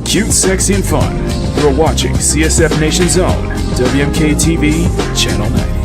Cute, sexy, and fun. You're watching CSF Nation's own WMK TV, Channel 90.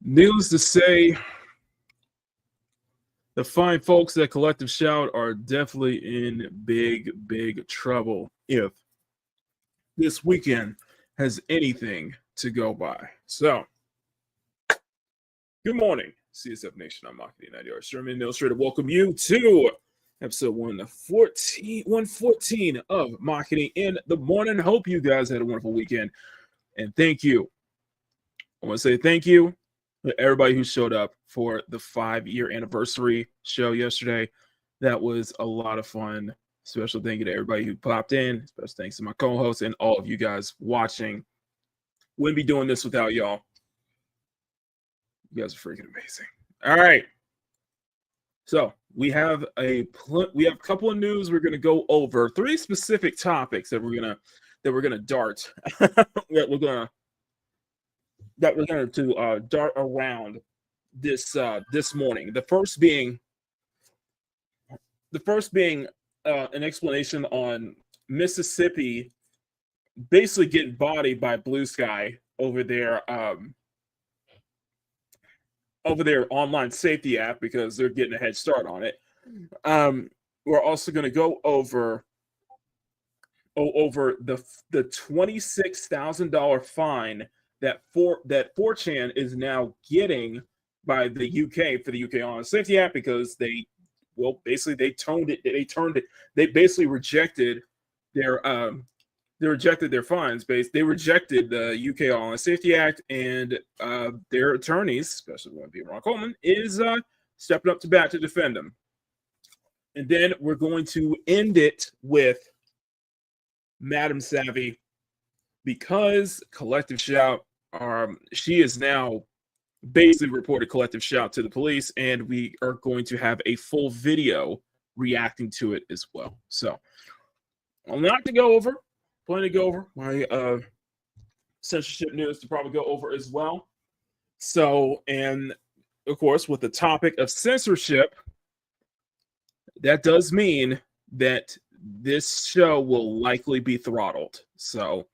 Needless to say, the fine folks at Collective Shout are definitely in big trouble if this weekend has anything to go by. So, good morning, CSF Nation. I'm Makini, 90 Sherman Illustrator. Welcome you to episode 114 of Makini in the morning. Hope you guys had a wonderful weekend. And thank you. I want to say thank you to everybody who showed up for the 5-year anniversary show yesterday. That was a lot of fun. Special thank you to everybody who popped in. Special thanks to my co-hosts and all of you guys watching. Wouldn't be doing this without y'all. You guys are freaking amazing. All right. So we have a couple of news we're gonna go over. 3 specific topics that we're gonna dart. that we're gonna dart around this morning. The first being an explanation on Mississippi basically getting bodied by Blusky over their online safety app because they're getting a head start on it. We're also going to go over the $26,000 fine that 4chan is now getting by the UK for the UK online safety app because they basically rejected their fines. They rejected the UK Online Safety Act, and their attorneys, especially one being Ron Coleman, is stepping up to bat to defend them. And then we're going to end it with Madam Savvy, because Collective Shout, she is now basically reported Collective Shout to the police, and we are going to have a full video reacting to it as well. So, plenty to go over. My censorship news to probably go over as well. So, and of course, with the topic of censorship, that does mean that this show will likely be throttled. So,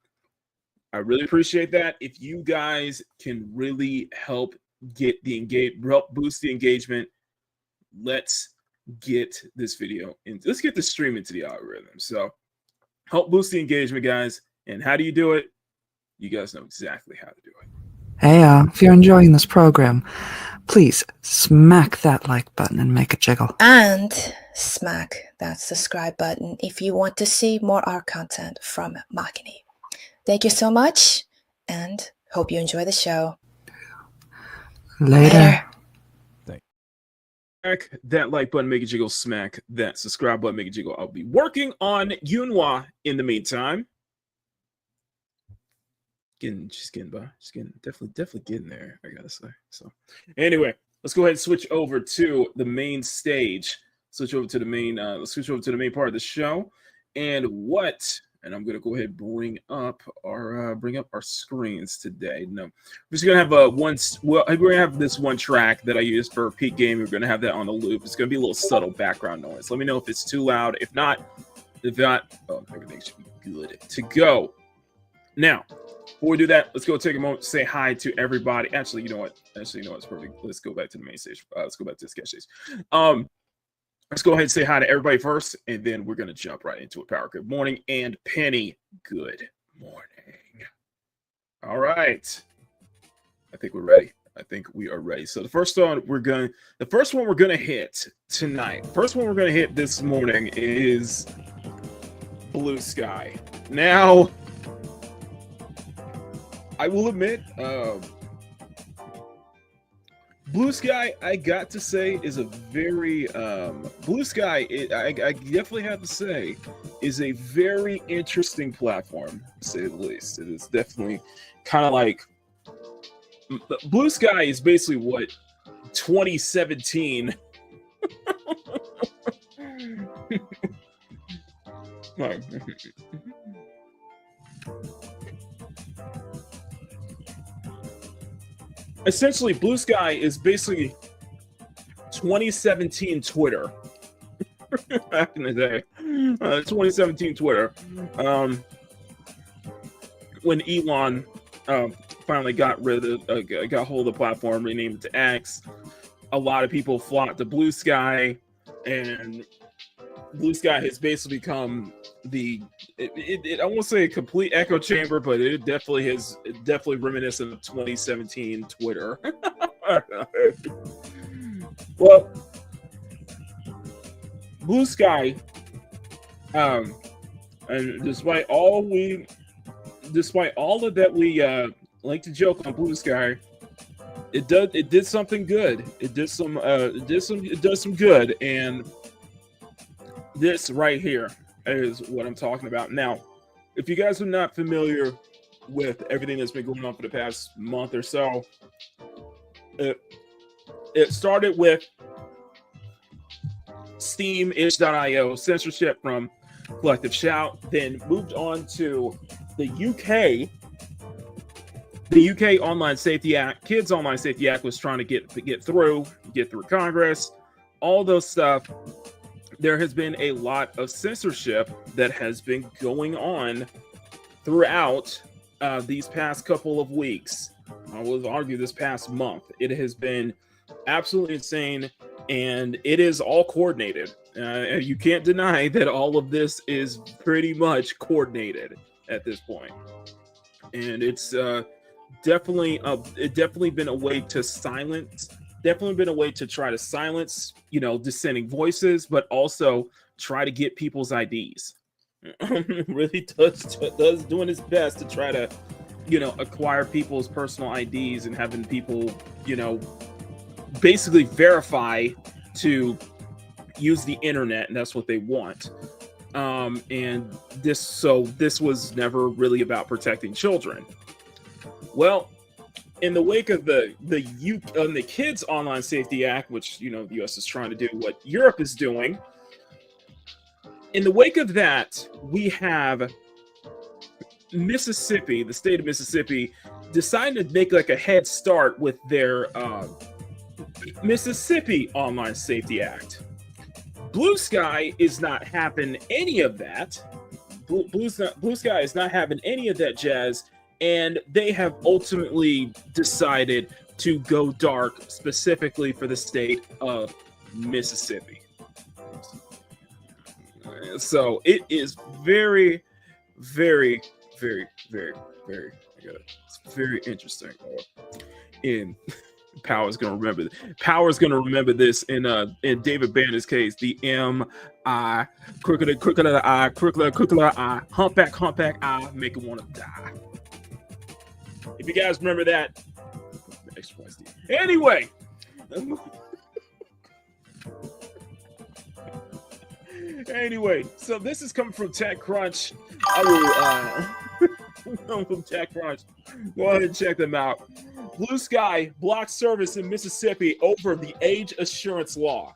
I really appreciate that. If you guys can really help boost the engagement, let's get this video in. Let's get the stream into the algorithm. So help boost the engagement, guys. And how do you do it? You guys know exactly how to do it. Hey, if you're enjoying this program, please smack that like button and make a jiggle. And smack that subscribe button if you want to see more art content from Makini. Thank you so much, and Hope you enjoy the show. Later. Smack that like button, make it jiggle. Smack that subscribe button, make it jiggle. I'll be working on Eunwha in the meantime. She's getting definitely getting there, I gotta say. So anyway, let's go ahead and switch over to the main stage. Let's switch over to the main part of the show. And I'm gonna go ahead and bring up our screens today. No, we're just gonna have we're gonna have this one track that I used for peak game. We're gonna have that on the loop. It's gonna be a little subtle background noise. Let me know if it's too loud. If not, everything should be good to go. Now, before we do that, let's go take a moment to say hi to everybody. Actually, you know what? It's perfect. Let's go back to the main stage. Let's go back to the sketch stage. Let's go ahead and say hi to everybody first, and then we're going to jump right into it. Power, good morning, and Penny, good morning. All right. I think we're ready. I think we are ready. So the first one we're going to hit tonight. First one we're going to hit this morning is Blusky. Now, I will admit, Blusky, I got to say, is a very Blusky. I definitely have to say, is a very interesting platform, to say the least. It is definitely kind of like Blusky is basically what 2017. Essentially, Blusky is basically 2017 Twitter. Back in the day, 2017 Twitter. When Elon finally got hold of the platform, renamed it to X, a lot of people flocked to Blusky, and Blusky has basically become I won't say a complete echo chamber, but it definitely reminiscent of 2017 Twitter. Well, Blusky, and despite all of that, we like to joke on Blusky. It did something good. It does some good, and this right here is what I'm talking about. Now, if you guys are not familiar with everything that's been going on for the past month or so, it started with Steam-ish.io censorship from Collective Shout, then moved on to the UK. The UK Online Safety Act, Kids Online Safety Act, was trying to get through Congress, all those stuff. There has been a lot of censorship that has been going on throughout these past couple of weeks. I will argue this past month. It has been absolutely insane, and it is all coordinated. You can't deny that all of this is pretty much coordinated at this point. And it's definitely been a way to silence. Definitely been a way to try to silence, dissenting voices, but also try to get people's IDs. Really does doing its best to try to, acquire people's personal IDs and having people, basically verify to use the internet, and that's what they want. And this was never really about protecting children. Well, in the wake of the Kids Online Safety Act, which the U.S. is trying to do what Europe is doing, in the wake of that, we have Mississippi, the state of Mississippi, decided to make like a head start with their Mississippi Online Safety Act. Blusky is not having any of that. Blusky is not having any of that jazz. And they have ultimately decided to go dark specifically for the state of Mississippi. So it is very, very, very, very, very good. It's very interesting. And Power's gonna remember. Power's gonna remember this in David Banner's case. The M-I, crooked I, crooked I, humpback I, make it want to die. If you guys remember that. Anyway. Anyway, so this is coming from TechCrunch. I will come from TechCrunch. Go ahead and check them out. Blusky blocked service in Mississippi over the age assurance law.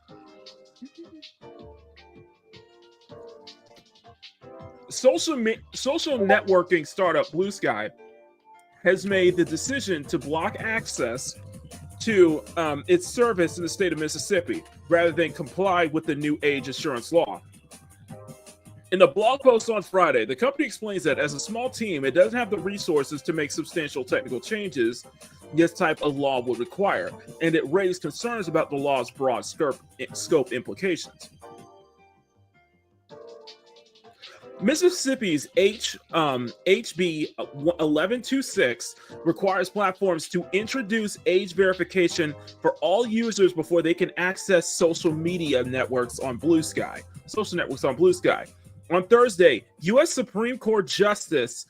Social networking startup Blusky has made the decision to block access to its service in the state of Mississippi rather than comply with the new age assurance law. In a blog post on Friday, the company explains that as a small team, it doesn't have the resources to make substantial technical changes this type of law would require, and it raised concerns about the law's broad scope implications. Mississippi's HB 1126 requires platforms to introduce age verification for all users before they can access social networks on Blusky. On Thursday, U.S. Supreme Court justices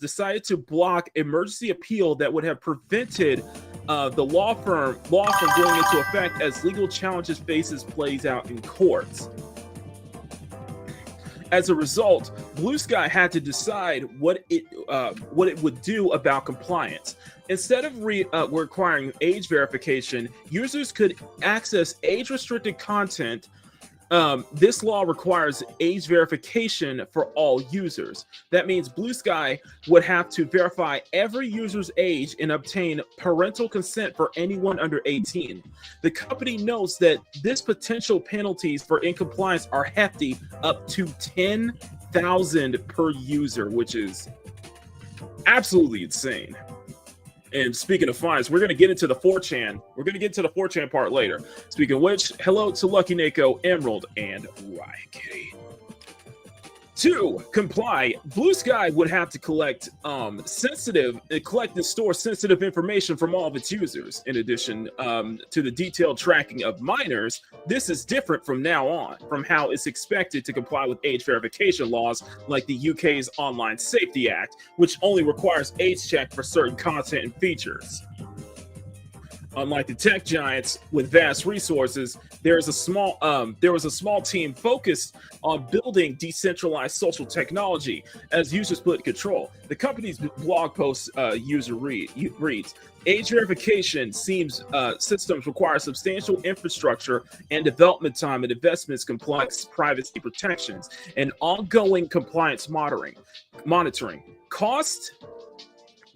decided to block emergency appeal that would have prevented the law from going into effect as legal challenges plays out in courts. As a result, Blusky had to decide what it would do about compliance. Instead of requiring age verification, users could access age-restricted content. This law requires age verification for all users. That means Blusky would have to verify every user's age and obtain parental consent for anyone under 18. The company notes that this potential penalties for incompliance are hefty, up to $10,000 per user, which is absolutely insane. And speaking of fines, we're going to get into the 4chan. We're going to get to the 4chan part later. Speaking of which, hello to Lucky Nako, Emerald, and Riot Kitty. To comply, Blusky would have to collect and store sensitive information from all of its users. In addition to the detailed tracking of minors, this is different from now on from how it's expected to comply with age verification laws like the UK's Online Safety Act, which only requires age check for certain content and features. Unlike the tech giants with vast resources, there was a small team focused on building decentralized social technology as users put control. The company's blog post user reads, age verification systems require substantial infrastructure and development time and investments, complex privacy protections, and ongoing compliance monitoring.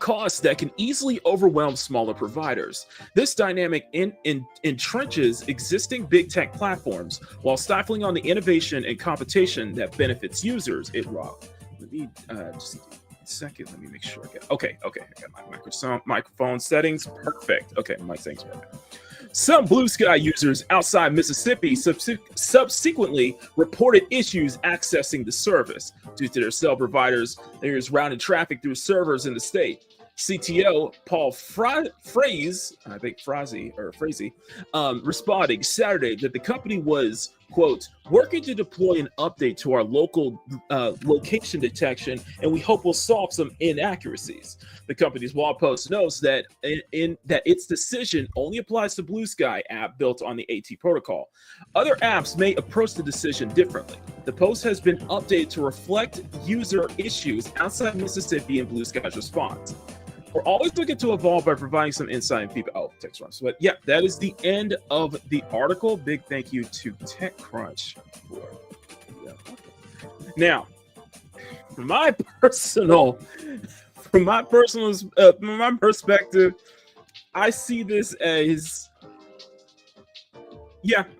Costs that can easily overwhelm smaller providers. This dynamic entrenches existing big tech platforms while stifling on the innovation and competition that benefits users. Let me just a second. Let me make sure I got. Okay. I got my microphone settings perfect. Okay, my settings perfect. Some Blusky users outside Mississippi subsequently reported issues accessing the service due to their cell providers. There's routing traffic through servers in the state. CTO Paul Frazee responding Saturday that the company was, quote, working to deploy an update to our local location detection, and we hope will solve some inaccuracies. The company's blog post notes that that its decision only applies to Blusky app built on the AT protocol. Other apps may approach the decision differently. The post has been updated to reflect user issues outside Mississippi and Blusky's response. We're always looking to evolve by providing some insight and feedback. Oh, TechCrunch. But yeah, that is the end of the article. Big thank you to TechCrunch for Now, from my perspective, I see this as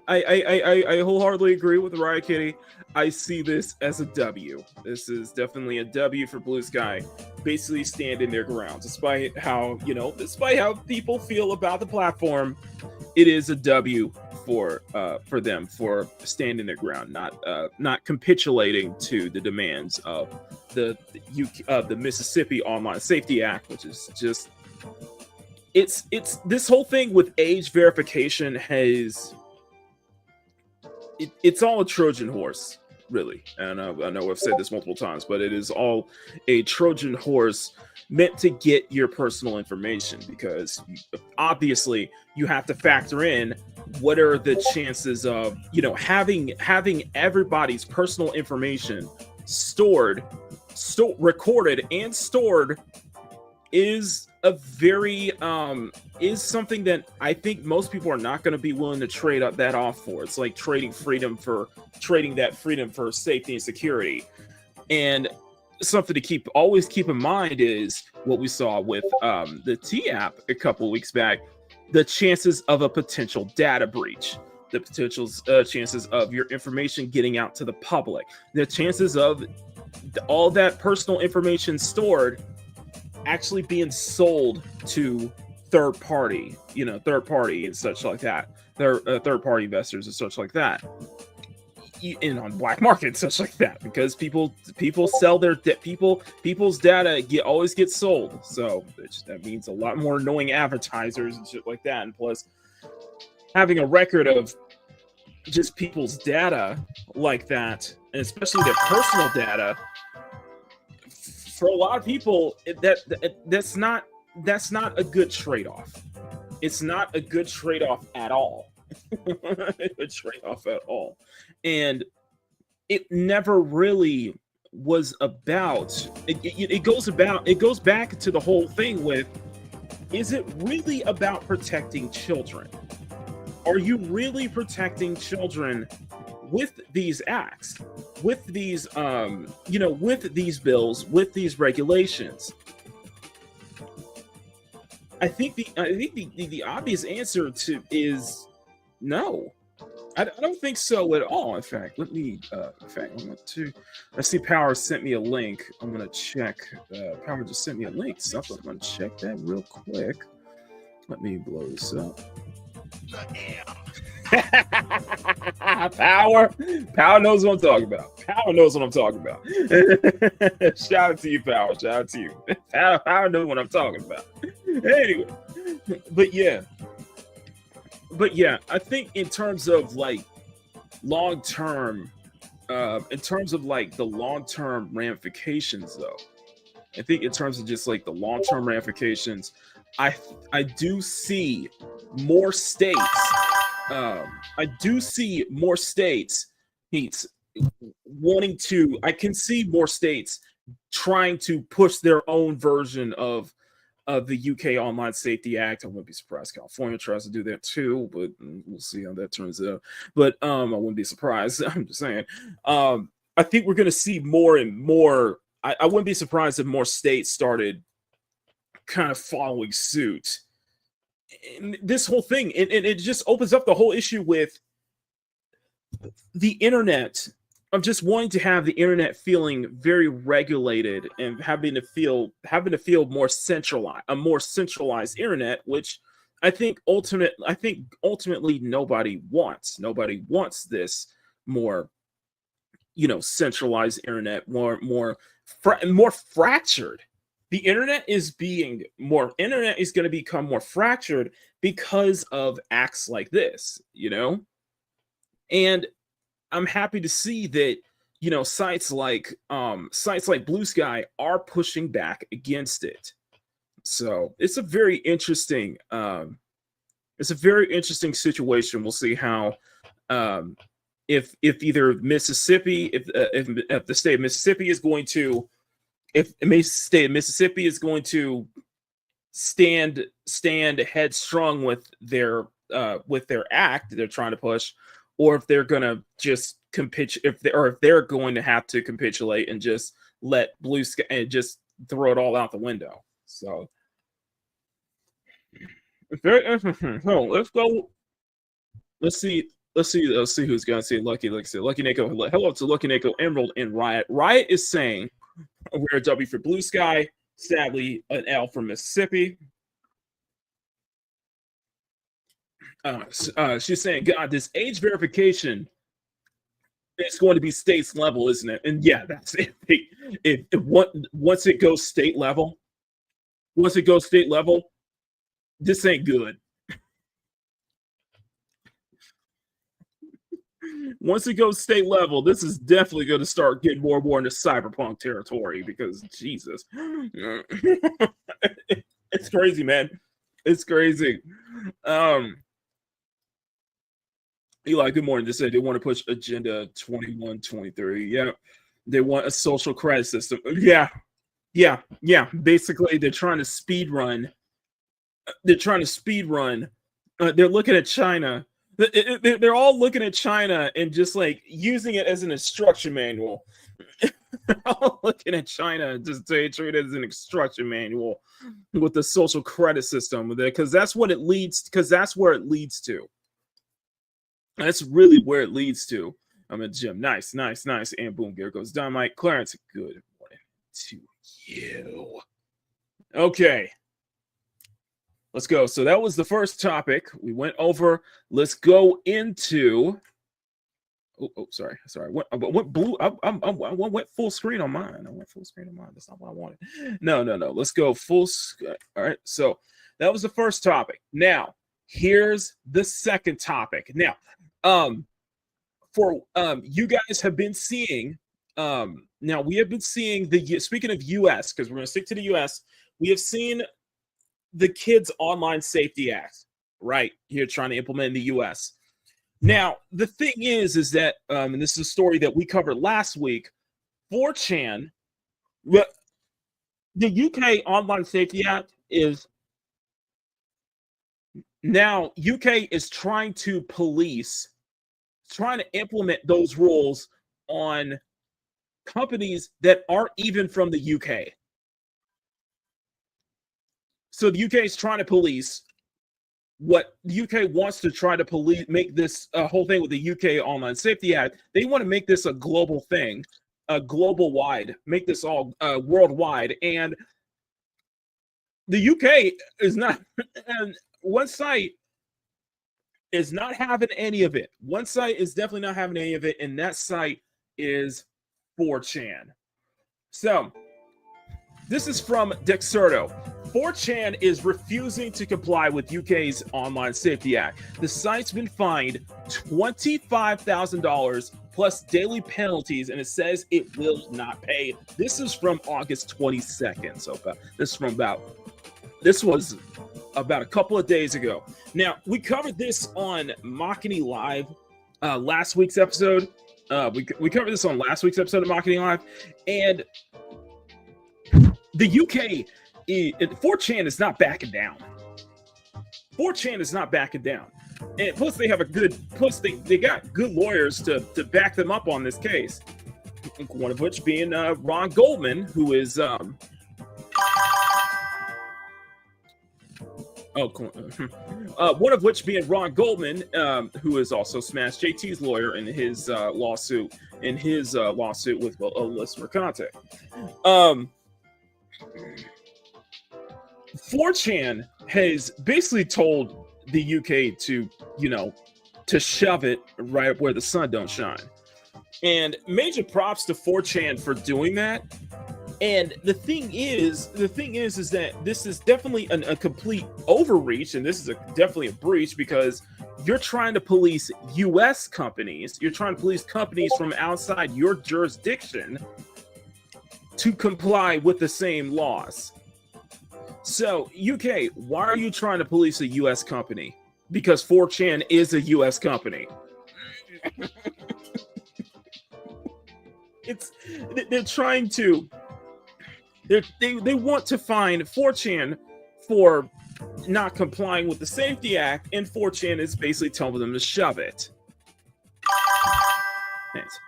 I wholeheartedly agree with Riot Kitty. I see this as a W. This is definitely a W for Blusky, basically standing their ground. Despite how people feel about the platform, it is a W for them for standing their ground, not capitulating to the demands of the Mississippi Online Safety Act, which is just it's this whole thing with age verification has it's all a Trojan horse really. And I know I've said this multiple times, but it is all a Trojan horse meant to get your personal information, because obviously you have to factor in what are the chances of, you know, having everybody's personal information recorded and stored is a very is something that I think most people are not going to be willing to trade up that off for. It's like trading that freedom for safety and security. And something to always keep in mind is what we saw with the T app a couple weeks back: the chances of a potential data breach, the potential chances of your information getting out to the public, the chances of all that personal information stored actually being sold to third party and such like that, third party investors and such like that, and on black market and such like that, because people sell their people's data always gets sold. So that means a lot more annoying advertisers and shit like that. And plus, having a record of just people's data like that, and especially their personal data, for a lot of people, that's not a good trade-off. It's not a good trade-off at all. A trade-off at all. And it never really was about it goes back to the whole thing with, is it really about protecting children? Are you really protecting children with these acts, with these with these bills, with these regulations? I think the obvious answer is no. I don't think so at all. In fact, I see Power sent me a link. I'm gonna check. Power just sent me a link. So I'm gonna check that real quick. Let me blow this up. Power knows what I'm talking about. Power knows what I'm talking about. Shout out to you, Power. Shout out to you. Power knows what I'm talking about. Anyway, but yeah, I think in terms of like long term, in terms of like the long term ramifications, though, I think in terms of just like the long term ramifications, I do see more states. I do see more states wanting to. I can see more states trying to push their own version of the UK Online Safety Act. I wouldn't be surprised California tries to do that too, but we'll see how that turns out. But I wouldn't be surprised. I'm just saying. I think we're going to see more and more. I wouldn't be surprised if more states started kind of following suit. And this whole thing, and it just opens up the whole issue with the internet, of just wanting to have the internet feeling very regulated and having to feel more centralized, a more centralized internet, which I think ultimately nobody wants. Nobody wants this more, centralized internet, more fractured. The internet is going to become more fractured because of acts like this, and I'm happy to see that, sites like Blusky are pushing back against it. So it's a very interesting situation. We'll see how, if either Mississippi, if the state of Mississippi is going to, stand headstrong with their act they're trying to push, or if they're gonna just if they're going to have to capitulate and just let Blusky and just throw it all out the window. So very interesting. So let's go. Let's see who's gonna see Lucky. Like I said, Lucky Nico. Hello to Lucky Nico, Emerald, and Riot. Riot is saying we're a W for Blusky. Sadly, an L for Mississippi. She's saying, God, this age verification is going to be states level, isn't it? And yeah, that's it. Once it goes state level, this ain't good. Once it goes state level, this is definitely going to start getting more and more into cyberpunk territory because Jesus, it's crazy, man. It's crazy. Eli, good morning. They said they want to push Agenda 2123. Yeah, they want a social credit system. Yeah. Basically, they're trying to speed run. They're looking at China. They're all looking at China and just like using it as an instruction manual. They're all looking at China just to treat it as an instruction manual with the social credit system, because that's what it leads. Because that's where it leads to. That's really where it leads to. I'm at Jim. Nice. And boom, there goes Dynamite. Clarence, good morning to you. Okay. Let's go. So that was the first topic we went over. Let's go into. Sorry. I went blue. I went full screen on mine. That's not what I wanted. No. Let's go full. All right. So that was the first topic. Now here's the second topic. Now, for you guys have been seeing. Now we have been seeing speaking of U.S. because we're going to stick to the U.S. We have seen the Kids Online Safety Act, right here, trying to implement in the U.S. Now, the thing is that, and this is a story that we covered last week, 4chan, the UK Online Safety Act is now UK is trying to implement those rules on companies that aren't even from the UK. So the UK is trying to police what the UK wants to try to make this whole thing with the UK Online Safety Act. They want to make this a global thing, make this all worldwide. And the UK is not, and one site is not having any of it. One site is definitely not having any of it, and that site is 4chan. So this is from Dexerto. 4chan is refusing to comply with UK's Online Safety Act. The site's been fined $25,000 plus daily penalties, and it says it will not pay. This is from August 22nd. So this was about a couple of days ago. Now, we covered this on Makini Live last week's episode. We covered this on last week's episode of Makini Live, and the UK, 4chan is not backing down. 4chan is not backing down. And plus they have they got good lawyers to back them up on this case. One of which being Ron Goldman, who is one of which being Ron Goldman, who is also Smash JT's lawyer in his lawsuit with Alyssa Mercante. 4chan has basically told the UK to shove it right where the sun don't shine. And major props to 4chan for doing that. And the thing is that this is definitely a complete overreach, and this is definitely a breach, because you're trying to police US companies. You're trying to police companies from outside your jurisdiction to comply with the same laws. So, UK, why are you trying to police a US company? Because 4chan is a US company. They want to fine 4chan for not complying with the Safety Act, and 4chan is basically telling them to shove it. Thanks.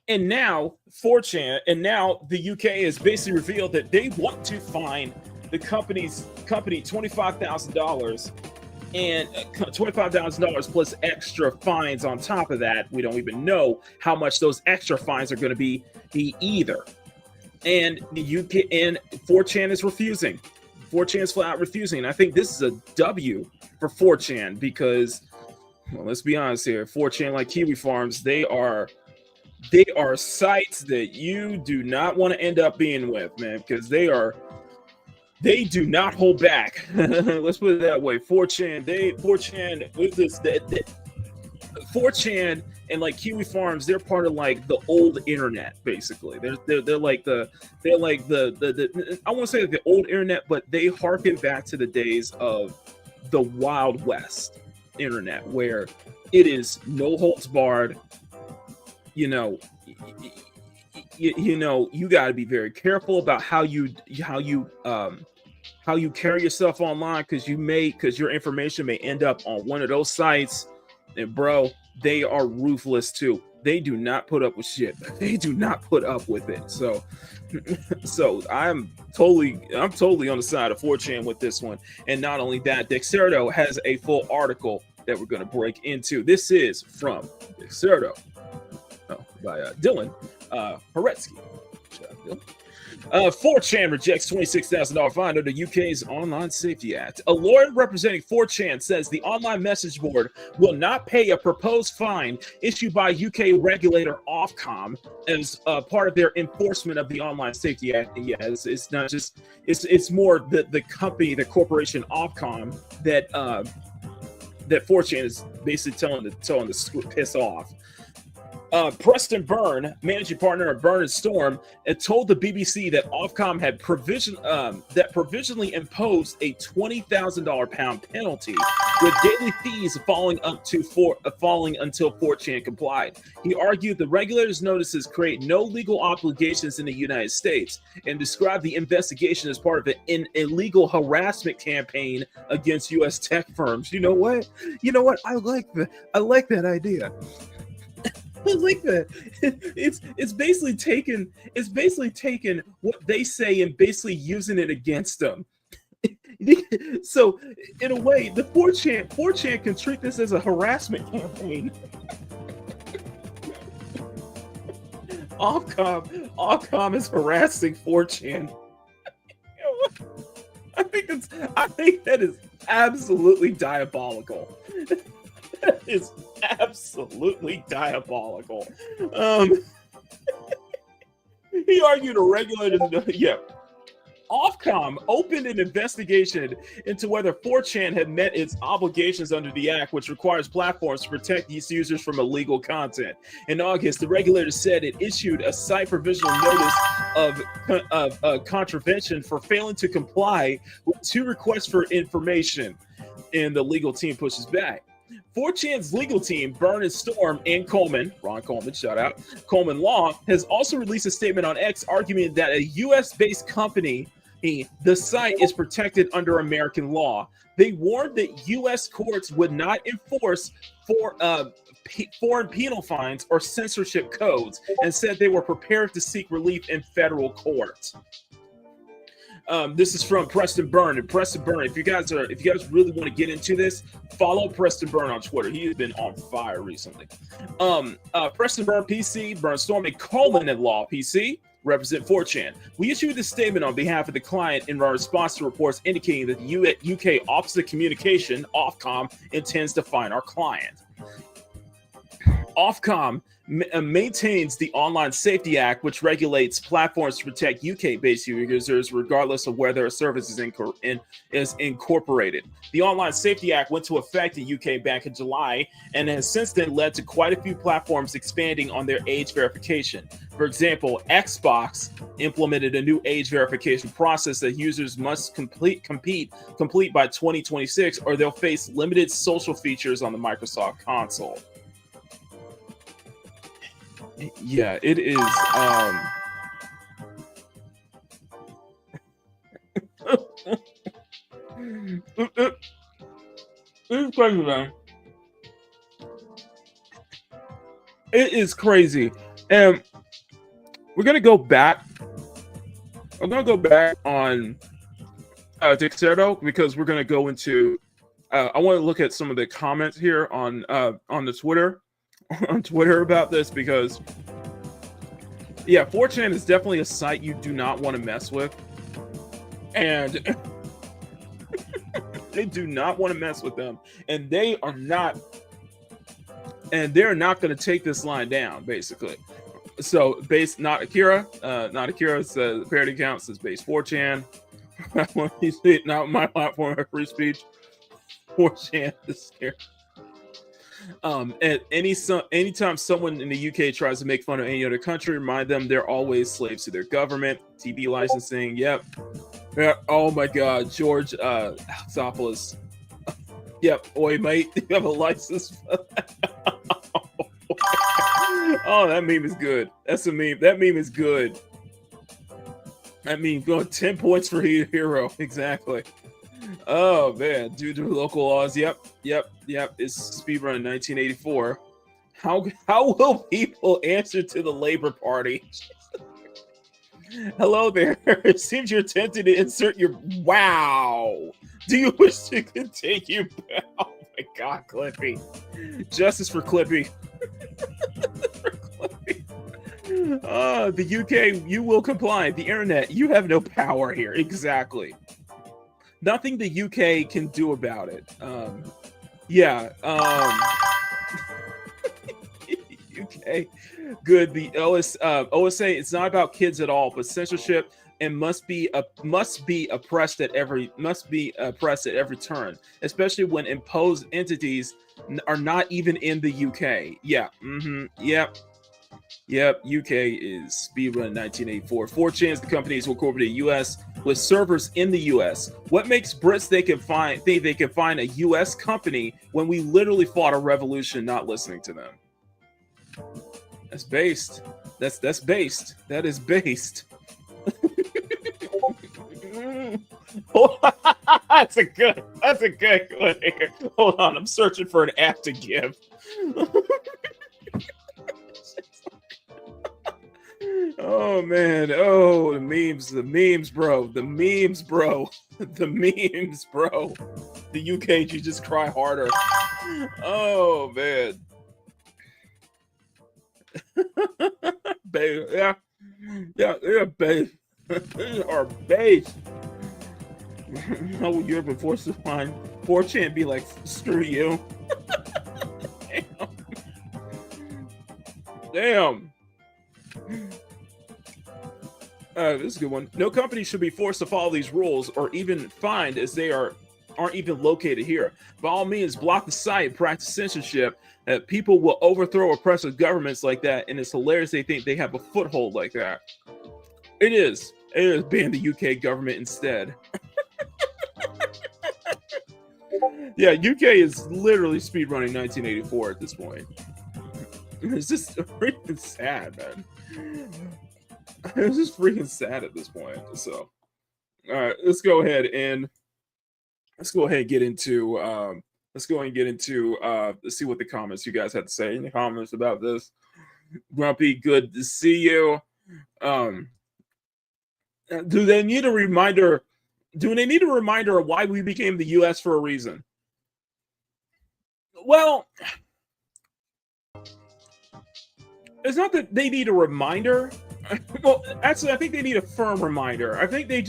And now 4chan, and now the UK has basically revealed that they want to fine the company $25,000 and $25,000 plus extra fines on top of that. We don't even know how much those extra fines are going to be either. And the UK and 4chan is refusing. 4chan is flat out refusing. And I think this is a W for 4chan because, well, let's be honest here. 4chan, like Kiwi Farms, they are sites that you do not want to end up being with, man, because they do not hold back. Let's put it that way. 4chan with this, 4chan and like Kiwi Farms, they're part of like the old internet, basically. They're like the I won't say the old internet, but they harken back to the days of the Wild West internet, where it is no holds barred. You know, you got to be very careful about how you carry yourself online, because your information may end up on one of those sites. And bro, they are ruthless too. They do not put up with shit. They do not put up with it. So I'm totally on the side of 4chan with this one. And not only that, Dexerto has a full article that we're going to break into. This is from Dexerto by Dylan Horetsky. 4chan rejects $26,000 fine under the UK's Online Safety Act. A lawyer representing 4chan says the online message board will not pay a proposed fine issued by UK regulator Ofcom as part of their enforcement of the Online Safety Act. And yeah, it's not just it's more the company, the corporation Ofcom that 4chan is basically telling to piss off. Preston Byrne, managing partner of Burn and Storm, told the BBC that Ofcom had provisionally imposed a £20,000 penalty, with daily fees falling until 4chan complied. He argued the regulator's notices create no legal obligations in the United States, and described the investigation as part of an illegal harassment campaign against U.S. tech firms. You know what? I like that idea. I like that. It's basically taken what they say and basically using it against them. So in a way, the 4chan can treat this as a harassment campaign. Ofcom is harassing 4chan. I think that is absolutely diabolical. That is absolutely diabolical. He argued a regulator. Yeah. Ofcom opened an investigation into whether 4chan had met its obligations under the Act, which requires platforms to protect these users from illegal content. In August, the regulator said it issued a site provisional notice of contravention for failing to comply with 2 requests for information, and the legal team pushes back. 4chan's legal team, Burn and Storm, and Ron Coleman, shout out, Coleman Law, has also released a statement on X arguing that a U.S.-based company, the site is protected under American law. They warned that U.S. courts would not enforce foreign penal fines or censorship codes, and said they were prepared to seek relief in federal court. This is from Preston Byrne. And Preston Byrne, if you guys really want to get into this, follow Preston Byrne on Twitter. He has been on fire recently. Preston Byrne PC, Burn Storm, and Coleman and Law PC represent 4chan. We issued this statement on behalf of the client in our response to reports indicating that the UK Office of Communication, Ofcom, intends to fine our client. Ofcom maintains the Online Safety Act, which regulates platforms to protect UK-based users regardless of whether a service is incorporated. The Online Safety Act went into effect in UK back in July and has since then led to quite a few platforms expanding on their age verification. For example, Xbox implemented a new age verification process that users must complete by 2026, or they'll face limited social features on the Microsoft console. Yeah, it is. It's crazy, man. It is crazy, and we're gonna go back. I'm gonna go back on Dexerto because we're gonna go into. I want to look at some of the comments here on the Twitter. On Twitter about this, because 4chan is definitely a site you do not want to mess with, and they do not want to mess with them, and they're not going to take this line down, basically. So not Akira says parody account says base 4chan. You see it, not my platform of free speech. 4chan is scared. At anytime someone in the UK tries to make fun of any other country, remind them they're always slaves to their government. TV licensing, yep. Yeah, oh my God, George Alexopoulos. Yep, oi mate, you have a license. Oh, that meme is good. That's a meme. That meme is good. That meme going 10 points for hero. Exactly. Oh man, due to local laws. Yep. It's speedrun in 1984. How will people answer to the Labour Party? Hello there. It seems you're tempted to insert your wow. Do you wish to continue? Oh my God, Clippy. Justice for Clippy. For Clippy. The UK, you will comply. The internet, you have no power here. Exactly. Nothing the UK can do about it. UK, good. The OSA, it's not about kids at all, but censorship and must be oppressed at every turn, especially when imposed entities are not even in the UK. Yep. UK is speedrun 1984. 4chan is the company is incorporated in the US with servers in the US. What makes Brits think they can find a US company when we literally fought a revolution not listening to them? That's based. That's based. That is based. That's a good one here. Hold on, I'm searching for an app to give. Oh man, oh the memes, bro. The memes, bro. The UK, you just cry harder. Oh man. Babe, yeah, babe. Or base. How would you ever force to find 4chan be like, screw you? Damn. This is a good one. No company should be forced to follow these rules or even fined as they aren't even located here. By all means, block the site, practice censorship. People will overthrow oppressive governments like that, and it's hilarious they think they have a foothold like that. It is ban the UK government instead. Yeah, UK is literally speedrunning 1984 at this point. It's just freaking sad, man. It's just freaking sad at this point. So, all right, let's go ahead and get into let's see what the comments you guys have to say in the comments about this. Grumpy, good to see you. Do they need a reminder? Do they need a reminder of why we became the U.S. for a reason? Well, it's not that they need a reminder. Well, actually, I think they need a firm reminder. I think the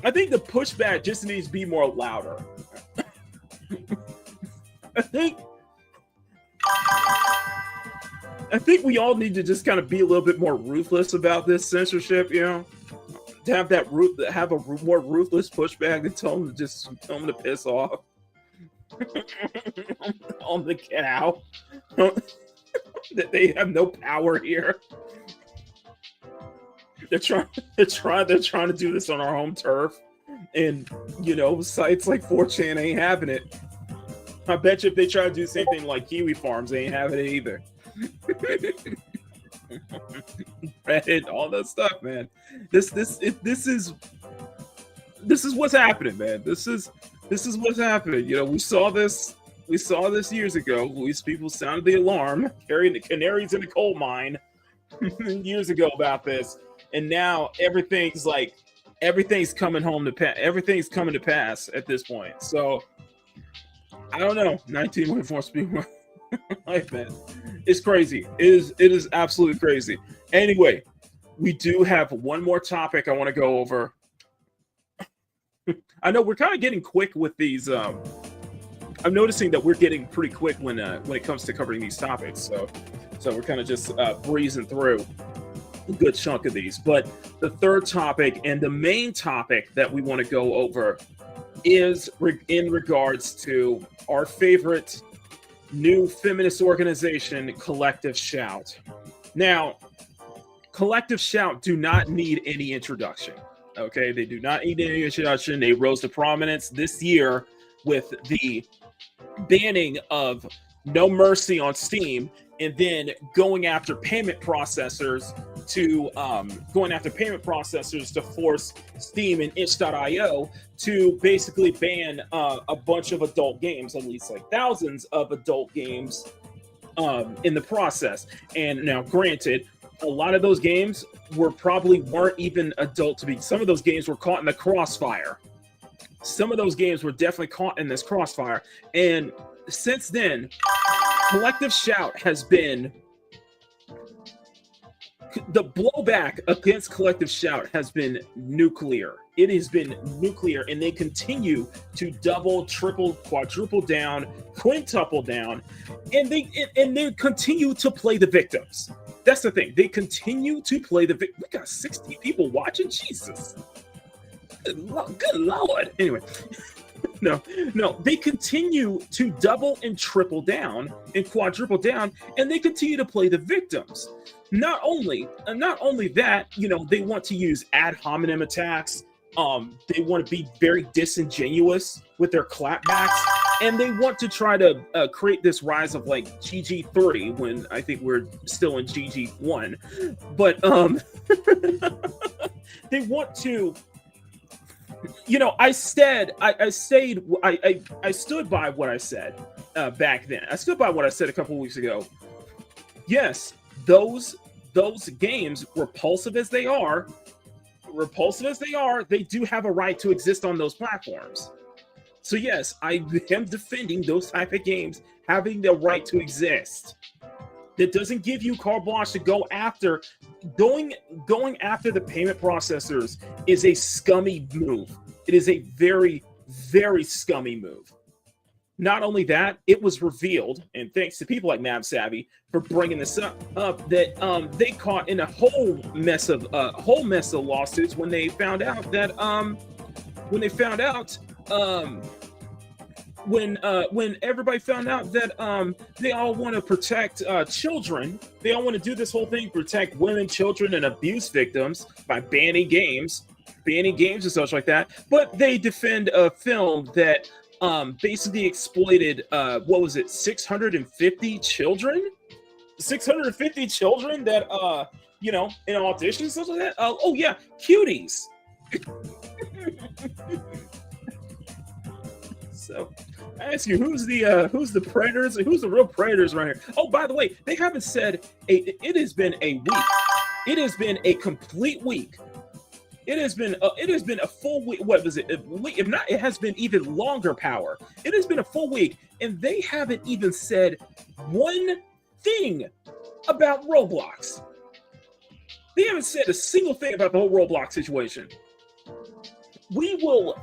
pushback just needs to be more louder. I think we all need to just kind of be a little bit more ruthless about this censorship, you know? To have a more ruthless pushback and tell them to piss off. Tell them to get out. That they have no power here. They're trying to do this on our home turf, and sites like 4chan ain't having it. I bet you if they try to do the same thing like Kiwi Farms, they ain't having it either. Reddit, all that stuff, man. This is what's happening, man. This is what's happening. We saw this years ago. These people sounded the alarm, carrying the canaries in the coal mine years ago about this. And now everything's coming home to pass. Everything's coming to pass at this point. So I don't know. 19.4 speed. Like, man, it's crazy. It is absolutely crazy. Anyway, we do have one more topic I want to go over. I know we're kind of getting quick with these. I'm noticing that we're getting pretty quick when it comes to covering these topics. So we're kind of just breezing through a good chunk of these. But the third topic and the main topic that we want to go over is in regards to our favorite new feminist organization, Collective Shout. Now, Collective Shout do not need any introduction. Okay, they do not need any introduction. They rose to prominence this year with the banning of No Mercy on Steam, and then going after payment processors to force Steam and itch.io to basically ban a bunch of adult games, at least like thousands of adult games in the process. And now, granted, a lot of those games weren't even adult to be. Some of those games were caught in the crossfire. Some of those games were definitely caught in this crossfire. And since then, Collective Shout has been, the blowback against Collective Shout has been nuclear. It has been nuclear, and they continue to double, triple, quadruple down, quintuple down, and they continue to play the victims. That's the thing. They continue to play the victims. We got 60 people watching. Jesus. Good Lord. Anyway. No, they continue to double and triple down and quadruple down, and they continue to play the victims. Not only that, they want to use ad hominem attacks. They want to be very disingenuous with their clapbacks, and they want to try to create this rise of like GG3 when I think we're still in GG1. But they want to. I stood by what I said back then. I stood by what I said a couple weeks ago. Yes, those games, repulsive as they are, they do have a right to exist on those platforms. So yes, I am defending those type of games having the right to exist. That doesn't give you carte blanche to go after. Going after the payment processors is a scummy move. It is a very, very scummy move. Not only that, it was revealed, and thanks to people like Mab Savvy for bringing this up that they caught in a whole mess of lawsuits when they found out that when everybody found out that they all want to protect children, they all want to do this whole thing, protect women, children, and abuse victims by banning games and such like that. But they defend a film that basically exploited 650 children? 650 children that in auditions, stuff like that. Oh yeah, cuties. So I ask you, who's the predators? Who's the real predators right here? Oh, by the way, they haven't said it has been a week. It has been a complete week. It has been a full week. What was it? If not, it has been even longer. Power. It has been a full week, and they haven't even said one thing about Roblox. They haven't said a single thing about the whole Roblox situation. We will.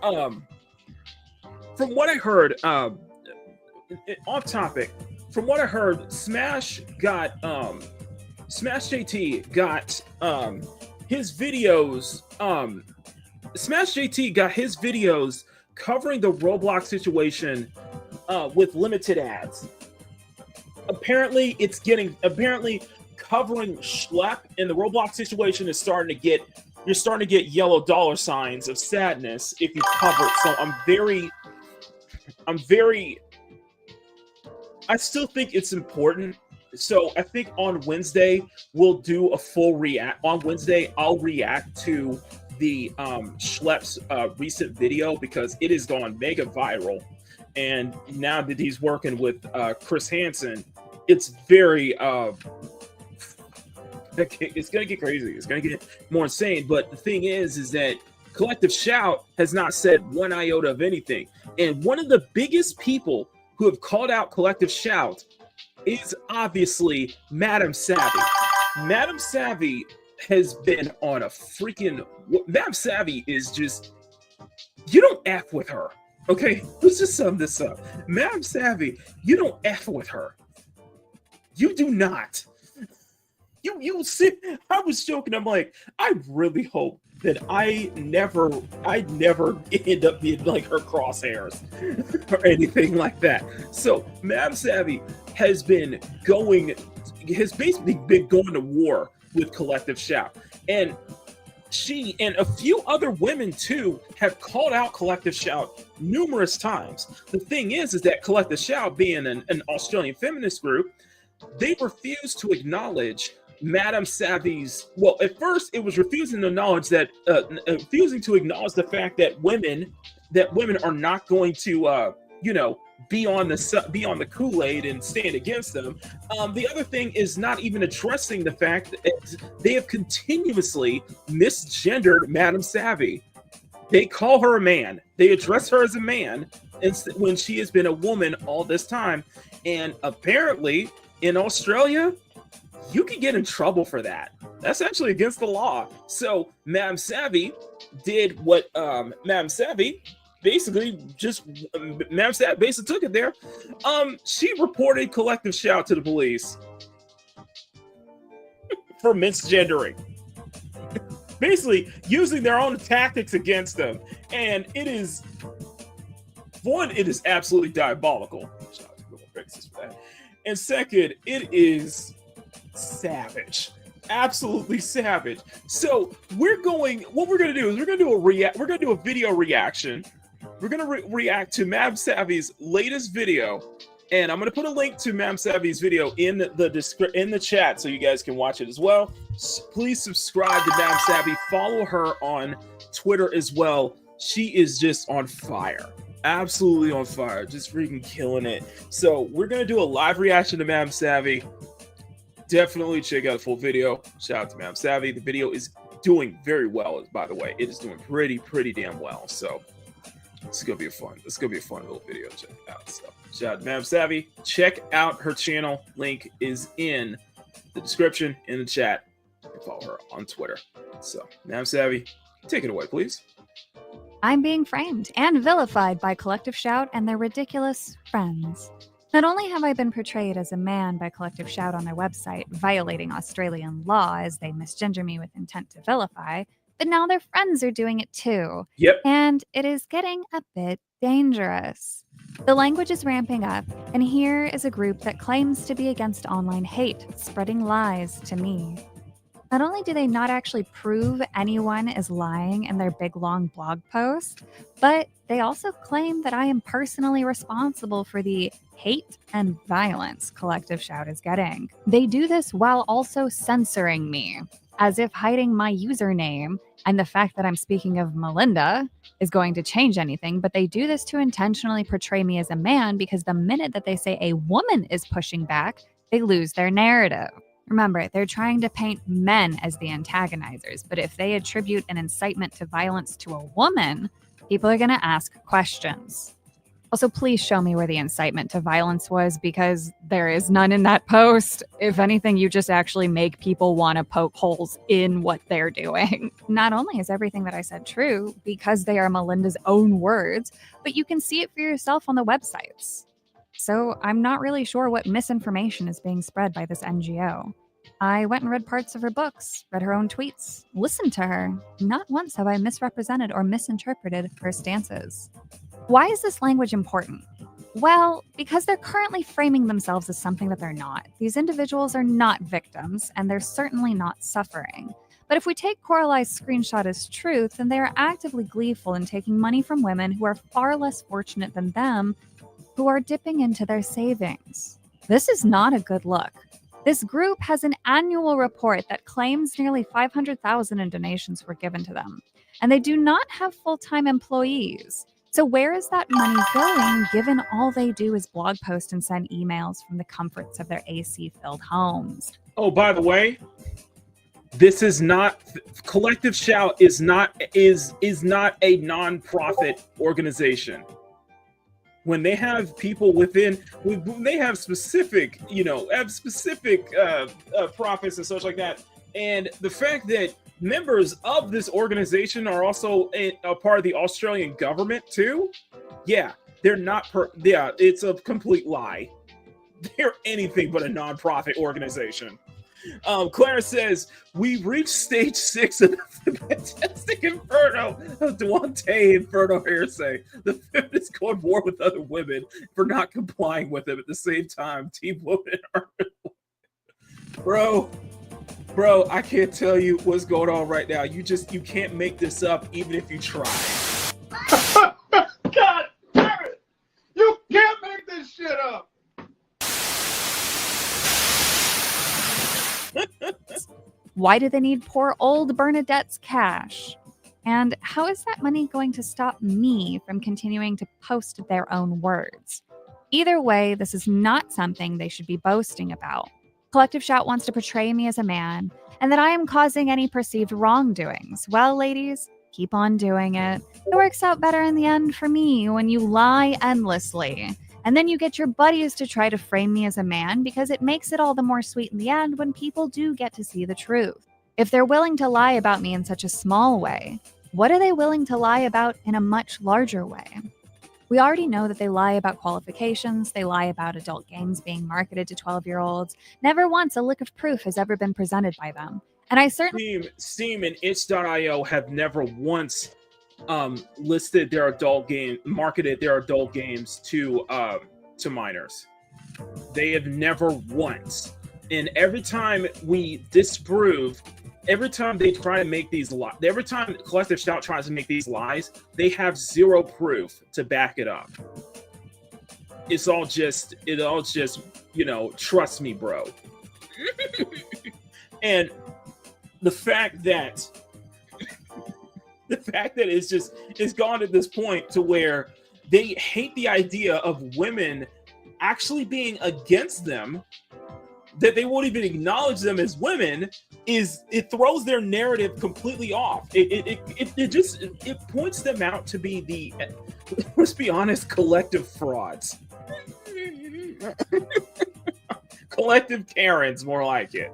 From what I heard, off topic. From what I heard, Smash JT got his videos. Smash JT got his videos covering the Roblox situation with limited ads. Apparently covering schlep in the Roblox situation is starting to get. You're starting to get yellow dollar signs of sadness if you cover it. So I still think it's important. So I think on Wednesday we'll do a full react. On Wednesday I'll react to the Schlepp's recent video because it has gone mega viral, and now that he's working with Chris Hansen, it's very it's gonna get crazy. It's gonna get more insane. But the thing is that Collective Shout has not said one iota of anything. And one of the biggest people who have called out Collective Shout is obviously Madam Savvy. Madam Savvy has been on a freaking... Madam Savvy is just... You don't F with her, okay? Let's just sum this up. Madam Savvy, you don't F with her. You do not. you see, I was joking. I'm like, I really hope that I never end up being like her crosshairs or anything like that. So Madam Savvy has basically been going to war with Collective Shout, and she and a few other women too have called out Collective Shout numerous times. The thing is that Collective Shout, being an Australian feminist group, they refuse to acknowledge Madam Savvy's. Well, at first it was refusing to acknowledge the fact that women are not going to be on the Kool-Aid and stand against them. The other thing is not even addressing the fact that they have continuously misgendered Madam Savvy. They call her a man. They address her as a man when she has been a woman all this time. And apparently in Australia, you can get in trouble for that. That's actually against the law. So Madam Savvy did what Madam Savvy basically took it there. She reported Collective Shout to the police for misgendering. Basically using their own tactics against them. And it is absolutely diabolical. Shout out to Google Fixes for that. And second, it is savage. Absolutely savage. So what we're gonna do is we're gonna do a video reaction. We're gonna react to Madam Savvy's latest video, and I'm gonna put a link to Madam Savvy's video in the chat so you guys can watch it as well. Please subscribe to Madam Savvy. Follow her on Twitter as well. She is just on fire. Absolutely on fire. Just freaking killing it. So we're gonna do a live reaction to Madam Savvy. Definitely check out the full video. Shout out to Madam Savvy. The video is doing very well, by the way. It is doing pretty damn well. So it's gonna be a fun little video to check out. So shout out to Madam Savvy. Check out her channel. Link is in the description, in the chat. And follow her on Twitter. So Madam Savvy, take it away, please. I'm being framed and vilified by Collective Shout and their ridiculous friends. Not only have I been portrayed as a man by Collective Shout on their website, violating Australian law as they misgender me with intent to vilify, but now their friends are doing it too. Yep. And it is getting a bit dangerous. The language is ramping up, and here is a group that claims to be against online hate, spreading lies to me. Not only do they not actually prove anyone is lying in their big long blog post, but they also claim that I am personally responsible for the hate and violence Collective Shout is getting. They do this while also censoring me, as if hiding my username and the fact that I'm speaking of Melinda is going to change anything, but they do this to intentionally portray me as a man because the minute that they say a woman is pushing back, they lose their narrative. Remember, they're trying to paint men as the antagonizers, but if they attribute an incitement to violence to a woman, people are going to ask questions. Also, please show me where the incitement to violence was, because there is none in that post. If anything, you just actually make people want to poke holes in what they're doing. Not only is everything that I said true, because they are Melinda's own words, but you can see it for yourself on the websites. So I'm not really sure what misinformation is being spread by this NGO. I went and read parts of her books, read her own tweets, listened to her. Not once have I misrepresented or misinterpreted her stances. Why is this language important? Well, because they're currently framing themselves as something that they're not. These individuals are not victims, and they're certainly not suffering. But if we take Corali's screenshot as truth, then they are actively gleeful in taking money from women who are far less fortunate than them, who are dipping into their savings. This is not a good look. This group has an annual report that claims nearly $500,000 in donations were given to them, and they do not have full-time employees. So where is that money going, given all they do is blog post and send emails from the comforts of their AC-filled homes? Oh, by the way, this is not Collective Shout is not a non-profit organization. When they have people within, when they have specific, profits and such like that, and the fact that members of this organization are also a part of the Australian government too, they're not. It's a complete lie. They're anything but a non-profit organization. Clarence says, we reached stage 6 of the Fantastic Inferno of Duante Inferno hearsay. The feminists go to war with other women for not complying with them at the same time. Team women are... Bro, I can't tell you what's going on right now. You can't make this up even if you try. God damn it! You can't make this shit up! Why do they need poor old Bernadette's cash? And how is that money going to stop me from continuing to post their own words? Either way, this is not something they should be boasting about. Collective Shout wants to portray me as a man, and that I am causing any perceived wrongdoings. Well, ladies, keep on doing it. It works out better in the end for me when you lie endlessly. And then you get your buddies to try to frame me as a man because it makes it all the more sweet in the end when people do get to see the truth. If they're willing to lie about me in such a small way, what are they willing to lie about in a much larger way? We already know that they lie about qualifications, they lie about adult games being marketed to 12-year-olds. Never once a lick of proof has ever been presented by them. And I certainly... Steam and itch.io have never once listed their marketed their adult games to minors. They have never once. And every time we disprove, every time they try to make these lies, every time Collective Shout tries to make these lies, they have zero proof to back it up. It all just, trust me, bro. And the fact that it's gone to this point to where they hate the idea of women actually being against them, that they won't even acknowledge them as women, it throws their narrative completely off. It points them out to be the, let's be honest, collective frauds. Collective Karens, more like it.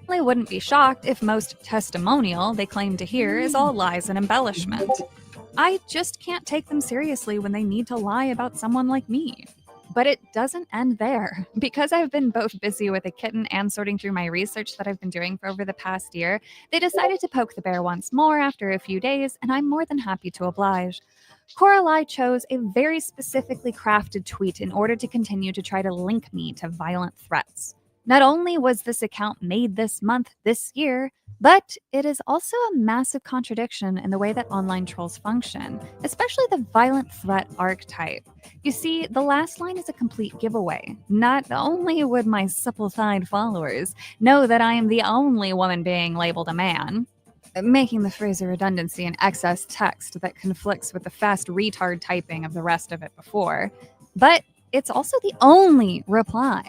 I wouldn't be shocked if most testimonial they claim to hear is all lies and embellishment. I just can't take them seriously when they need to lie about someone like me. But it doesn't end there. Because I've been both busy with a kitten and sorting through my research that I've been doing for over the past year, they decided to poke the bear once more after a few days, and I'm more than happy to oblige. Coralie chose a very specifically crafted tweet in order to continue to try to link me to violent threats. Not only was this account made this month, this year, but it is also a massive contradiction in the way that online trolls function, especially the violent threat archetype. You see, the last line is a complete giveaway. Not only would my supple-thighed followers know that I am the only woman being labeled a man, making the phrase a redundancy and excess text that conflicts with the fast retard typing of the rest of it before, but it's also the only reply.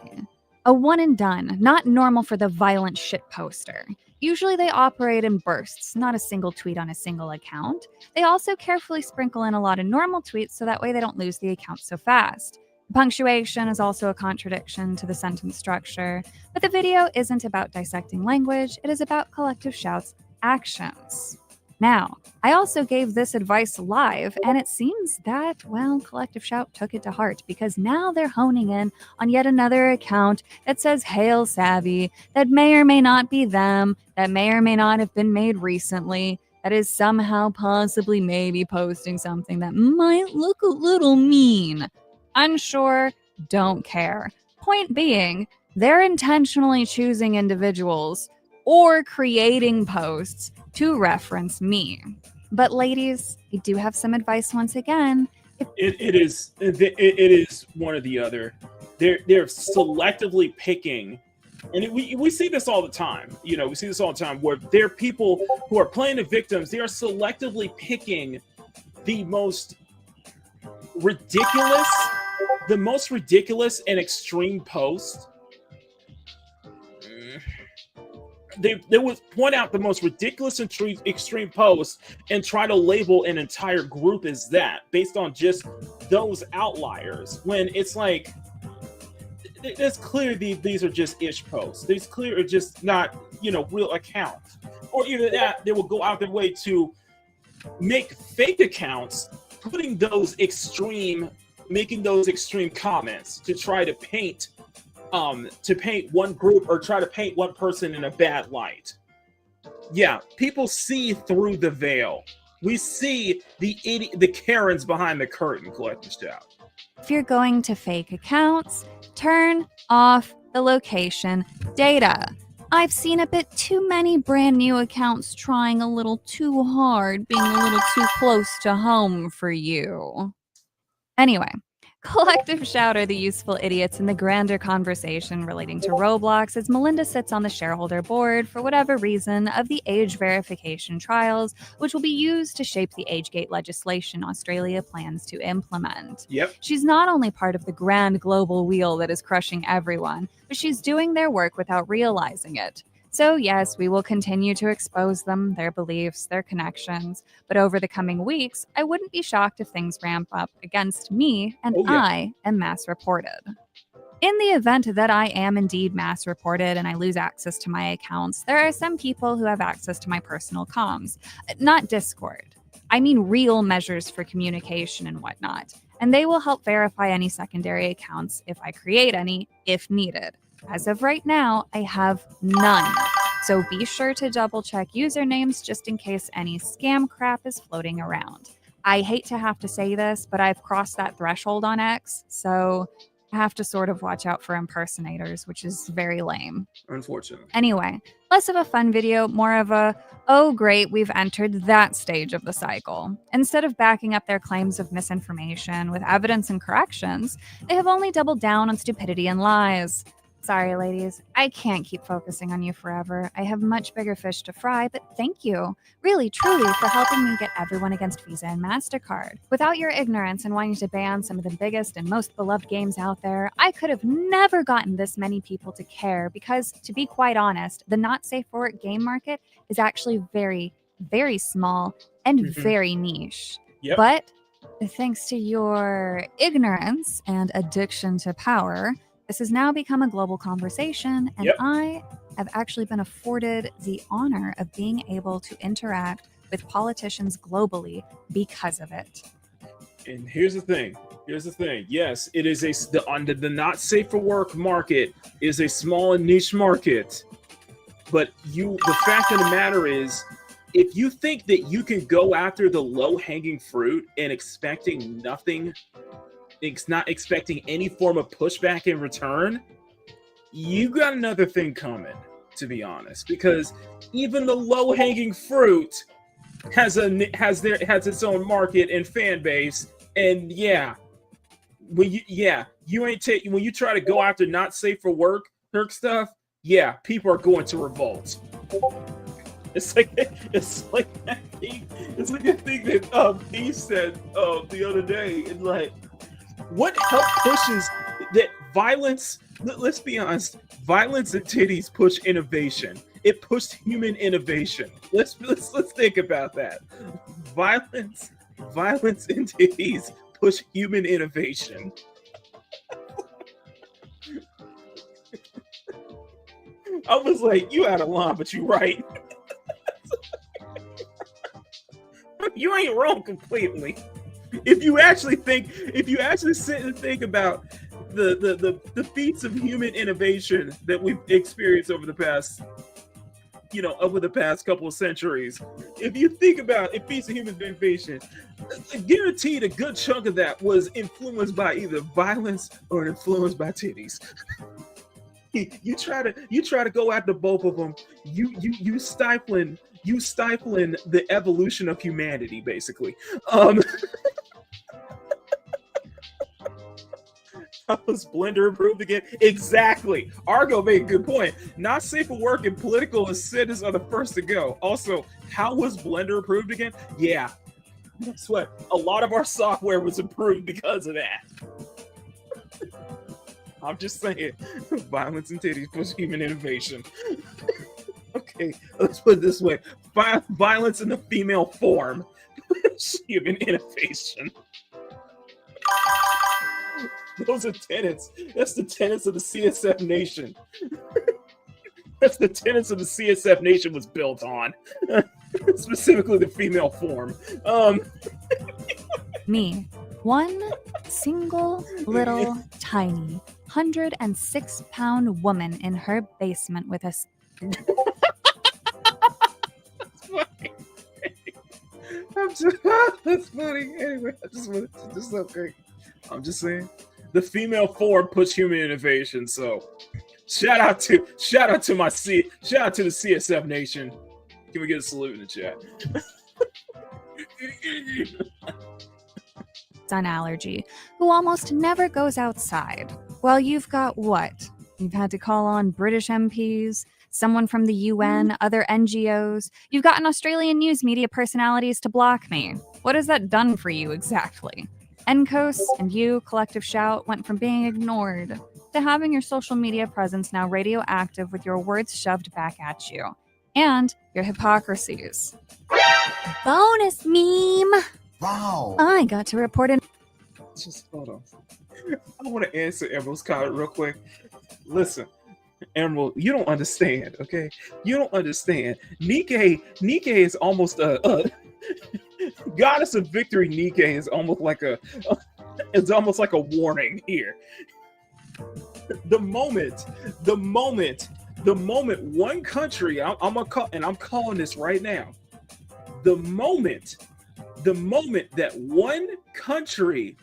A one and done, not normal for the violent shit poster. Usually they operate in bursts, not a single tweet on a single account. They also carefully sprinkle in a lot of normal tweets so that way they don't lose the account so fast. Punctuation is also a contradiction to the sentence structure, but the video isn't about dissecting language, it is about Collective Shout's actions. Now, I also gave this advice live, and it seems that, well, Collective Shout took it to heart because now they're honing in on yet another account that says Hail Savvy, that may or may not be them, that may or may not have been made recently, that is somehow possibly maybe posting something that might look a little mean. Unsure, don't care. Point being, they're intentionally choosing individuals or creating posts to reference me. But ladies, I do have some advice once again. It is one or the other. They're selectively picking, and we see this all the time. We see this all the time where there are people who are playing the victims. They are selectively picking the most ridiculous and extreme post. They would point out the most ridiculous and extreme posts and try to label an entire group as that based on just those outliers. When it's like, it's clear these are just ish posts. These clear are just not, real accounts. Or either that, they will go out their way to make fake accounts, making those extreme comments to try to paint to paint one group or try to paint one person in a bad light. Yeah, people see through the veil. We see the Karens behind the curtain, Collector Stout. If you're going to fake accounts, turn off the location data. I've seen a bit too many brand new accounts trying a little too hard, being a little too close to home for you. Anyway, collective shout are the useful idiots in the grander conversation relating to Roblox as Melinda sits on the shareholder board for whatever reason of the age verification trials, which will be used to shape the age-gate legislation Australia plans to implement. Yep. She's not only part of the grand global wheel that is crushing everyone, but she's doing their work without realizing it. So yes, we will continue to expose them, their beliefs, their connections, but over the coming weeks, I wouldn't be shocked if things ramp up against me and I am mass reported. In the event that I am indeed mass reported and I lose access to my accounts, there are some people who have access to my personal comms, not Discord. I mean real measures for communication and whatnot, and they will help verify any secondary accounts if I create any, if needed. As of right now, I have none. So be sure to double check usernames just in case any scam crap is floating around. I hate to have to say this, but I've crossed that threshold on X, so I have to sort of watch out for impersonators, which is very lame. Unfortunately. Anyway, less of a fun video, more of a, oh great, we've entered that stage of the cycle. Instead of backing up their claims of misinformation with evidence and corrections, they have only doubled down on stupidity and lies. Sorry, ladies, I can't keep focusing on you forever. I have much bigger fish to fry, but thank you, really, truly, for helping me get everyone against Visa and MasterCard. Without your ignorance and wanting to ban some of the biggest and most beloved games out there, I could have never gotten this many people to care because, to be quite honest, the not safe for work game market is actually very, very small and very niche. Yep. But thanks to your ignorance and addiction to power, this has now become a global conversation, and I have actually been afforded the honor of being able to interact with politicians globally because of it. And here's the thing. Yes, it is the not safe for work market is a small and niche market. But the fact of the matter is, if you think that you can go after the low-hanging fruit and expecting nothing, not expecting any form of pushback in return, you got another thing coming, to be honest, because even the low-hanging fruit has its own market and fan base, and when you try to go after not safe for work stuff, people are going to revolt. It's like that thing that he said the other day, and like, what help pushes that violence? Let's be honest. Violence and titties push innovation. It pushed human innovation. Let's think about that. Violence and titties push human innovation. I was like, you out of line, but you're right. You ain't wrong completely. If you actually sit and think about the feats of human innovation that we've experienced over the past couple of centuries, if you think about feats of human innovation, guaranteed a good chunk of that was influenced by either violence or influenced by titties. You try to go after both of them. You stifling the evolution of humanity, basically. How was Blender approved again? Exactly. Argo made a good point. Not safe for work and political incentives are the first to go. Also, how was Blender approved again? Yeah. Guess what? A lot of our software was improved because of that. I'm just saying, violence and titties push human innovation. Okay, let's put it this way. Violence in the female form push human innovation. Those are tenets. That's the tenets of the CSF Nation. That's the tenets of the CSF Nation was built on. Specifically the female form. Me. One single little tiny 106-pound woman in her basement with a I'm just, that's funny. Anyway, I just wanted to just okay. I'm just saying, the female form puts human innovation. So, shout out to the CSF Nation. Can we get a salute in the chat? sun allergy, who almost never goes outside. Well, you've got what? You've had to call on British MPs, someone from the UN, other NGOs. You've gotten Australian news media personalities to block me. What has that done for you exactly? NCOS and you, Collective Shout, went from being ignored to having your social media presence now radioactive with your words shoved back at you. And your hypocrisies. Bonus meme! Wow. I got to report an Just hold on. I want to answer Emerald's comment real quick. Listen, Emerald, you don't understand, okay? You don't understand. Nikkei is almost a Goddess of Victory. Nikkei is almost like it's almost like a warning here. The moment one country, I'm calling this right now. The moment that one country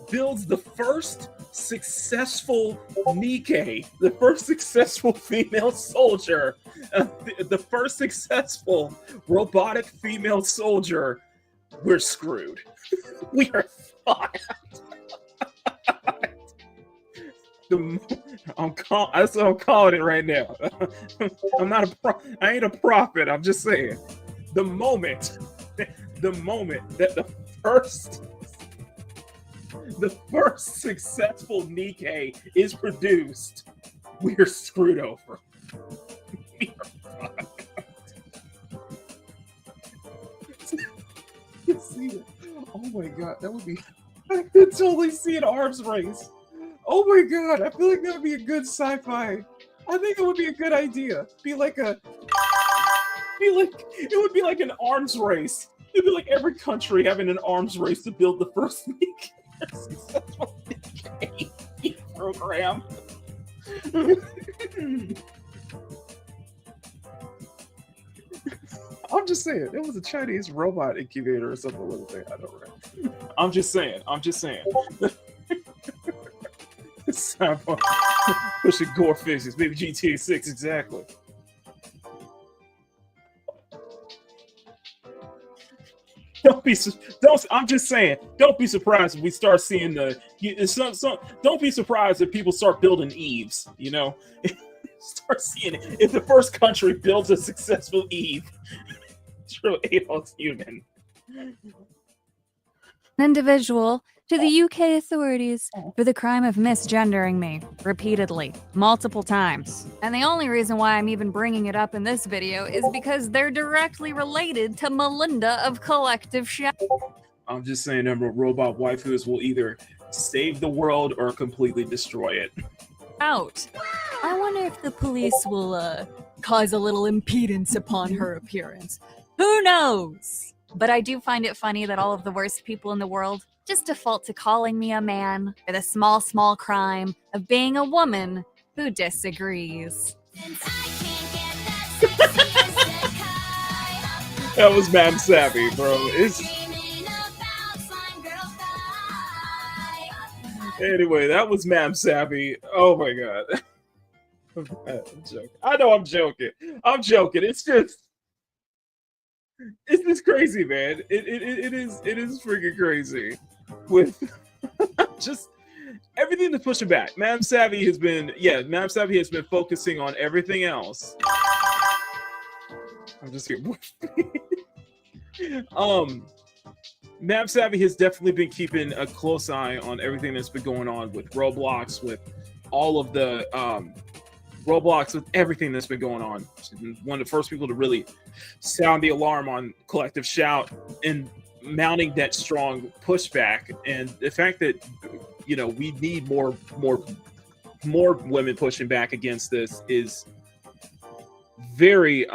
builds the first successful Nikkei, the first successful female soldier, the first successful robotic female soldier, we're screwed. We are fucked. That's what I'm calling it right now. I ain't a prophet. I'm just saying. The moment that the first successful Nikkei is produced, we are screwed over. We are fucked. You see it? Oh my god, that would be. I could totally see an arms race. Oh my god, I feel like that would be a good sci-fi. I think it would be a good idea. It would be like an arms race. It'd be like every country having an arms race to build the first successful Nikkei program. I'm just saying, it was a Chinese robot incubator or something like that. I don't know. I'm just saying. Pushing gore fixes, maybe GTA 6, exactly. I'm just saying, don't be surprised if we start seeing don't be surprised if people start building Eves, you know? Start seeing it. If the first country builds a successful Eve, true adult human. individual to the UK authorities for the crime of misgendering me repeatedly, multiple times. And the only reason why I'm even bringing it up in this video is because they're directly related to Melinda of Collective Shout. I'm just saying, robot waifus will either save the world or completely destroy it. I wonder if the police will cause a little impedance upon her appearance. Who knows? But I do find it funny that all of the worst people in the world just default to calling me a man for the small crime of being a woman who disagrees. That was Ma'am Savvy, bro. Anyway, that was Ma'am Savvy. Oh my god. I'm joking. I know I'm joking. It's just crazy, man. It is freaking crazy. With just everything that's pushing back. Ma'am Savvy has been focusing on everything else. I'm just kidding. Ma'am Savvy has definitely been keeping a close eye on everything that's been going on with Roblox, with all of the Roblox, with everything that's been going on. She's been one of the first people to really sound the alarm on Collective Shout and mounting that strong pushback. And the fact that, you know, we need more women pushing back against this is very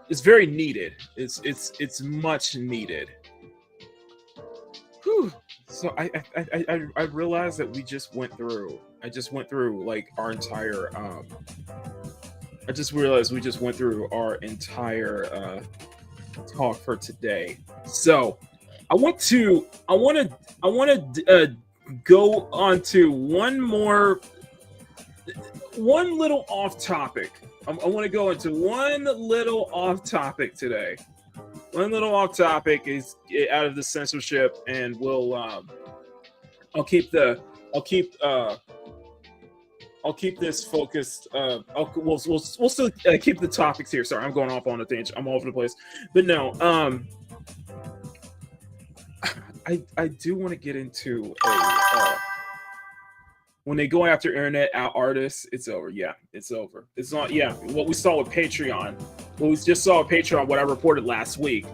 it's very needed. It's much needed. Whew. So I realized that we just went through. I just went through like our entire. I just realized we just went through our entire talk for today. So I want to go on to one little off topic. I want to go into one little off topic today. One little off topic is out of the censorship, and we'll I'll keep this focused. We'll still keep the topics here. Sorry, I'm going off on a tangent. I'm all over the place, but no. I do want to get into when they go after internet artists, it's over. Yeah, it's over. It's not. Yeah, what we saw with Patreon, what we just saw with Patreon, what I reported last week.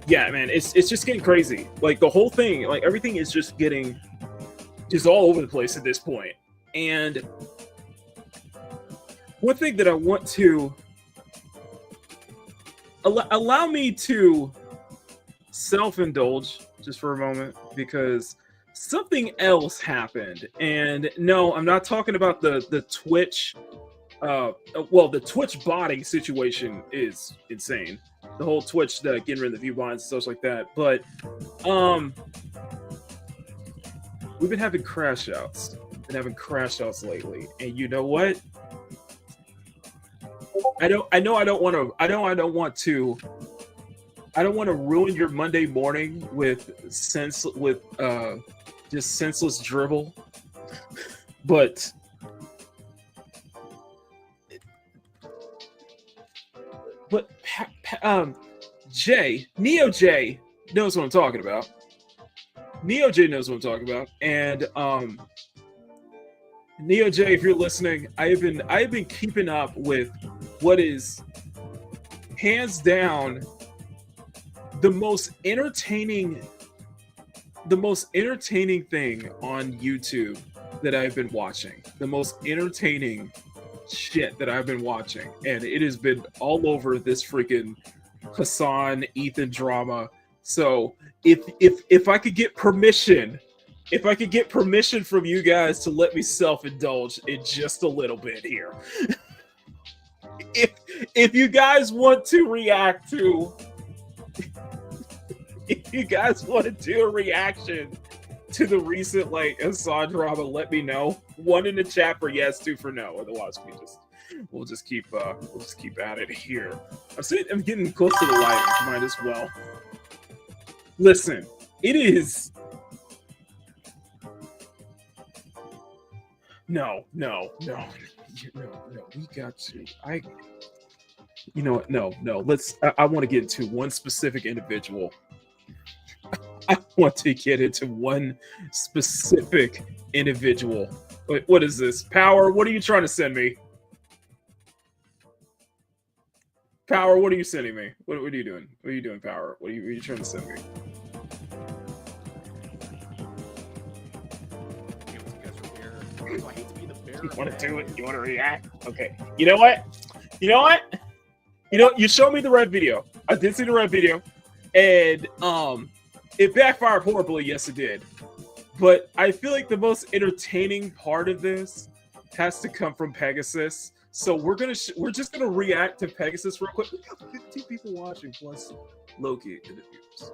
Yeah, man, it's just getting crazy. Like the whole thing, like everything is just getting just all over the place at this point. And one thing that I want to allow me to self-indulge just for a moment, because something else happened. And no, I'm not talking about the Twitch. Well, the Twitch botting situation is insane. The whole Twitch getting rid of the view bonds and stuff like that. But we've been having crash outs. Lately, and you know what? I don't want to ruin your Monday morning with just senseless dribble, but Neo J knows what I'm talking about. And Neo J, if you're listening, I've been keeping up with what is hands down the most entertaining thing on YouTube that I've been watching. The most entertaining shit that I've been watching, and it has been all over this freaking Hassan Ethan drama. So if I could get permission from you guys to let me self-indulge in just a little bit here. If you guys want to react to if you guys want to do a reaction to the recent Hassan drama, let me know. 1 in the chat for yes, 2 for no. Otherwise, we'll just keep at it here. I'm getting close to the light. Might as well. Listen, it is. No. We got to. You know what? No. I want to get into one specific individual. I want to get into one specific individual. Wait, what is this? Power, what are you trying to send me? Power, what are you sending me? What are you doing? What are you doing, Power? What are you trying to send me? You want to do it? You want to react? Okay. You know what? You showed me the red video. I did see the red video. And it backfired horribly. Yes, it did. But I feel like the most entertaining part of this has to come from Pegasus. So we're just gonna react to Pegasus real quick. We got 15 people watching plus Loki in the viewers.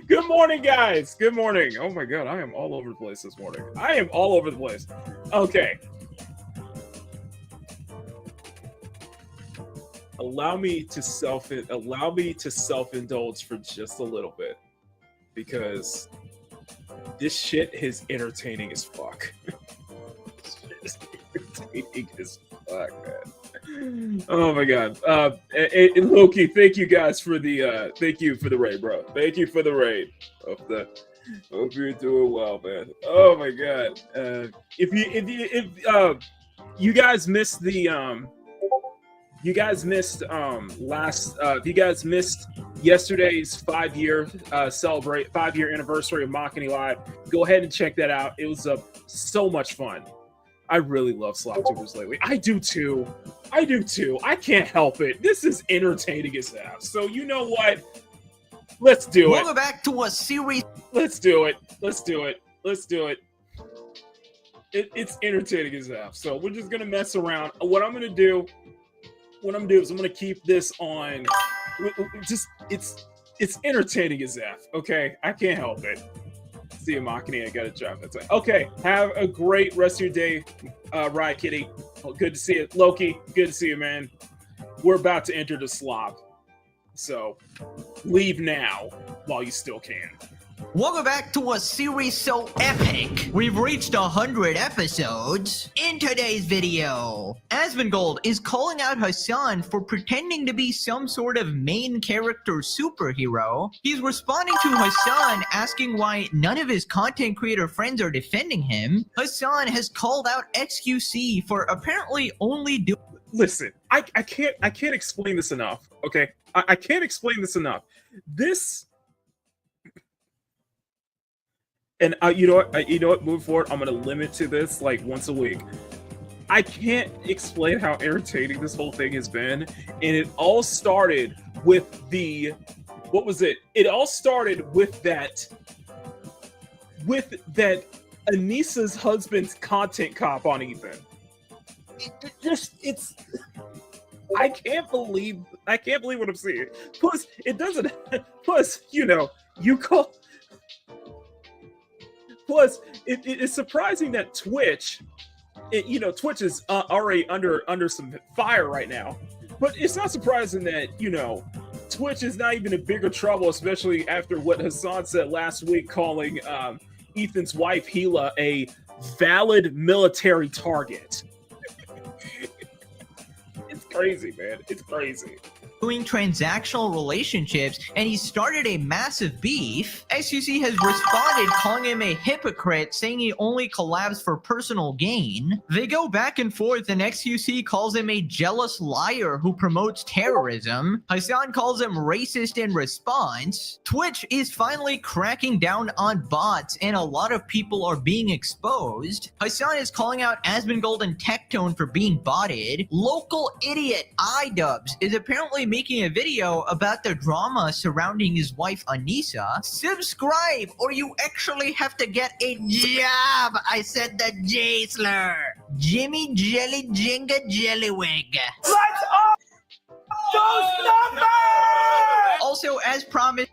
Good morning, guys. Good morning. Oh my god, I am all over the place this morning. Okay. Allow me to self-indulge for just a little bit, because this shit is entertaining as fuck. This shit is entertaining as fuck, man. Oh my god. And Loki, thank you guys for the thank you for the raid, bro. Thank you for the raid. Hope you're doing well, man. Oh my god. If you guys missed the you guys missed yesterday's 5-year anniversary of Makini Live, go ahead and check that out. It was so much fun. I really love SlopTubers lately. I do too. I can't help it. This is entertaining as hell. So you know what? Let's do it. Welcome back to a series. Let's do it. It's entertaining as hell. So we're just gonna mess around. What I'm gonna do is I'm gonna keep this on. Just it's entertaining as F. Okay, I can't help it. See you, Makini. I gotta drop that time. Okay, have a great rest of your day, Riot Kitty. Good to see you, Loki. Good to see you, man. We're about to enter the slop, so leave now while you still can. Welcome back to a series so epic. We've reached 100 episodes. In today's video, Asmongold is calling out Hassan for pretending to be some sort of main character superhero. He's responding to Hassan asking why none of his content creator friends are defending him. Hassan has called out XQC for apparently only doing... Listen, I can't explain this enough. Okay, I can't explain this enough. This. And you know what? Moving forward, I'm gonna limit to this like once a week. I can't explain how entertaining this whole thing has been, and it all started with what was it? It all started with that Anissa's husband's content cop on Ethan. I can't believe what I'm seeing. Plus, it doesn't. Plus, you call. Plus, it's surprising that Twitch, Twitch is already under some fire right now. But it's not surprising that, Twitch is not even in bigger trouble, especially after what Hassan said last week, calling Ethan's wife, Hila, a valid military target. It's crazy, man. It's crazy. Doing transactional relationships, and he started a massive beef. XQC has responded calling him a hypocrite, saying he only collabs for personal gain. They go back and forth, and XQC calls him a jealous liar who promotes terrorism. Hassan calls him racist in response. Twitch is finally cracking down on bots, and a lot of people are being exposed. Hassan is calling out Asmongold and Tectone for being botted. Local idiot iDubbbz is apparently making a video about the drama surrounding his wife Anissa. Subscribe or you actually have to get a job. I said the J slur. Jimmy Jelly Jenga Jellywig. Let's up those numbers! Also, as promised,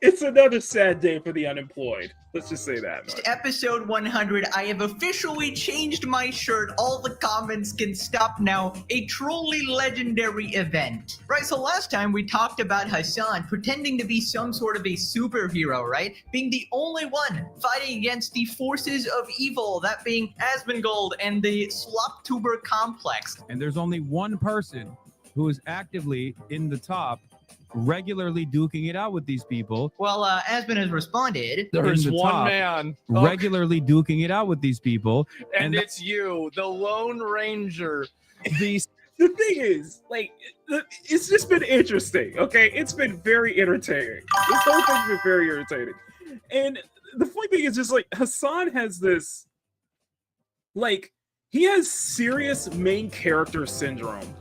it's another sad day for the unemployed. Let's just say that much. Episode 100, I have officially changed my shirt. All the comments can stop now. A truly legendary event. Right, so last time we talked about Hassan pretending to be some sort of a superhero, right? Being the only one fighting against the forces of evil, that being Asmongold and the Sloptuber complex. And there's only one person who is actively in the top, regularly duking it out with these people. Well, Asmon has responded. There's one top, man regularly duking it out with these people, and it's you, the Lone Ranger. The thing is, it's just been interesting. Okay, it's been very entertaining. This whole thing's been very entertaining, and the funny thing is just Hassan has this, he has serious main character syndrome.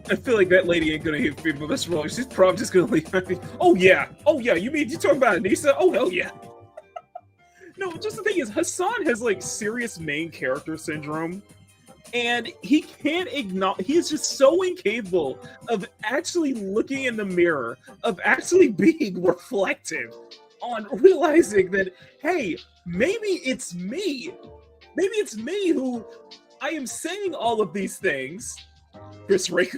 I feel like that lady ain't gonna hit people this role. She's probably just gonna leave. Oh yeah. You mean you talking about Anissa? Oh hell yeah. No, just the thing is, Hassan has serious main character syndrome, and he can't acknowledge. He is just so incapable of actually looking in the mirror, of actually being reflective, on realizing that, hey, maybe it's me. Maybe it's me who I am saying all of these things. Chris Ray.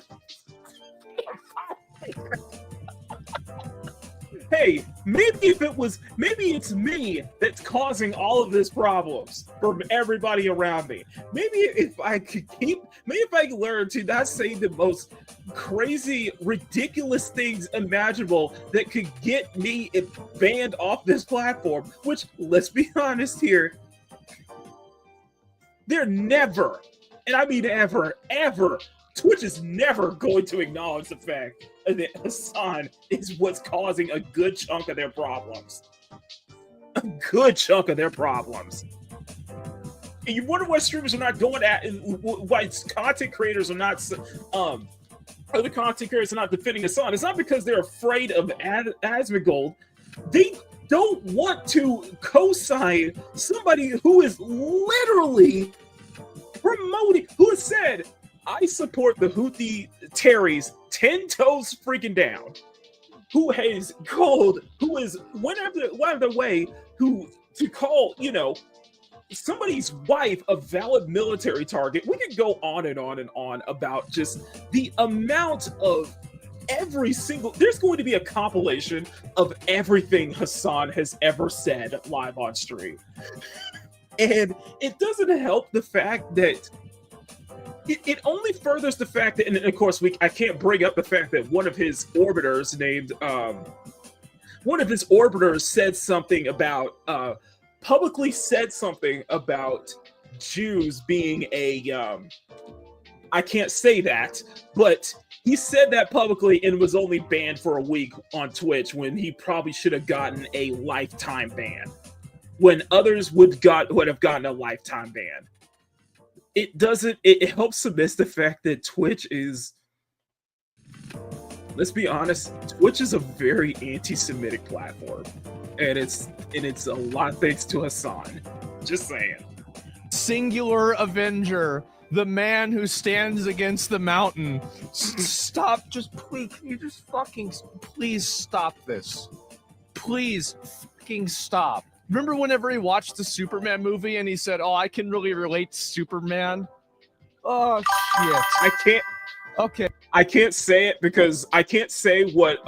Hey, maybe it's me that's causing all of these problems for everybody around me. Maybe if I could learn to not say the most crazy, ridiculous things imaginable that could get me banned off this platform, which, let's be honest here, they're never, and I mean ever, Twitch is never going to acknowledge the fact that Hassan is what's causing a good chunk of their problems. A good chunk of their problems. And you wonder why streamers are not going at, why content creators are not other content creators are not defending Hassan, it's not because they're afraid of Asmongold. They don't want to co-sign somebody who is literally promoting, who has said, I support the Houthi terrorists 10 toes freaking down, who has called, who is one of the way who to call, you know, somebody's wife a valid military target. We could go on and on and on about just the amount of every single, there's going to be a compilation of everything Hassan has ever said live on stream. And it doesn't help the fact that it only furthers the fact that, and of course I can't bring up the fact that one of his orbiters said something about publicly said something about Jews being a I can't say that, but he said that publicly and was only banned for a week on Twitch when he probably should have gotten a lifetime ban, when others would have gotten a lifetime ban. It helps to miss the fact that Twitch is, let's be honest, Twitch is a very anti-Semitic platform. And it's a lot thanks to Hassan. Just saying. Singular Avenger, the man who stands against the mountain. Stop, just please, can you just fucking, please stop this. Please fucking stop. Remember whenever he watched the Superman movie and he said, oh, I can really relate to Superman? Oh, shit. I can't say it because I can't say what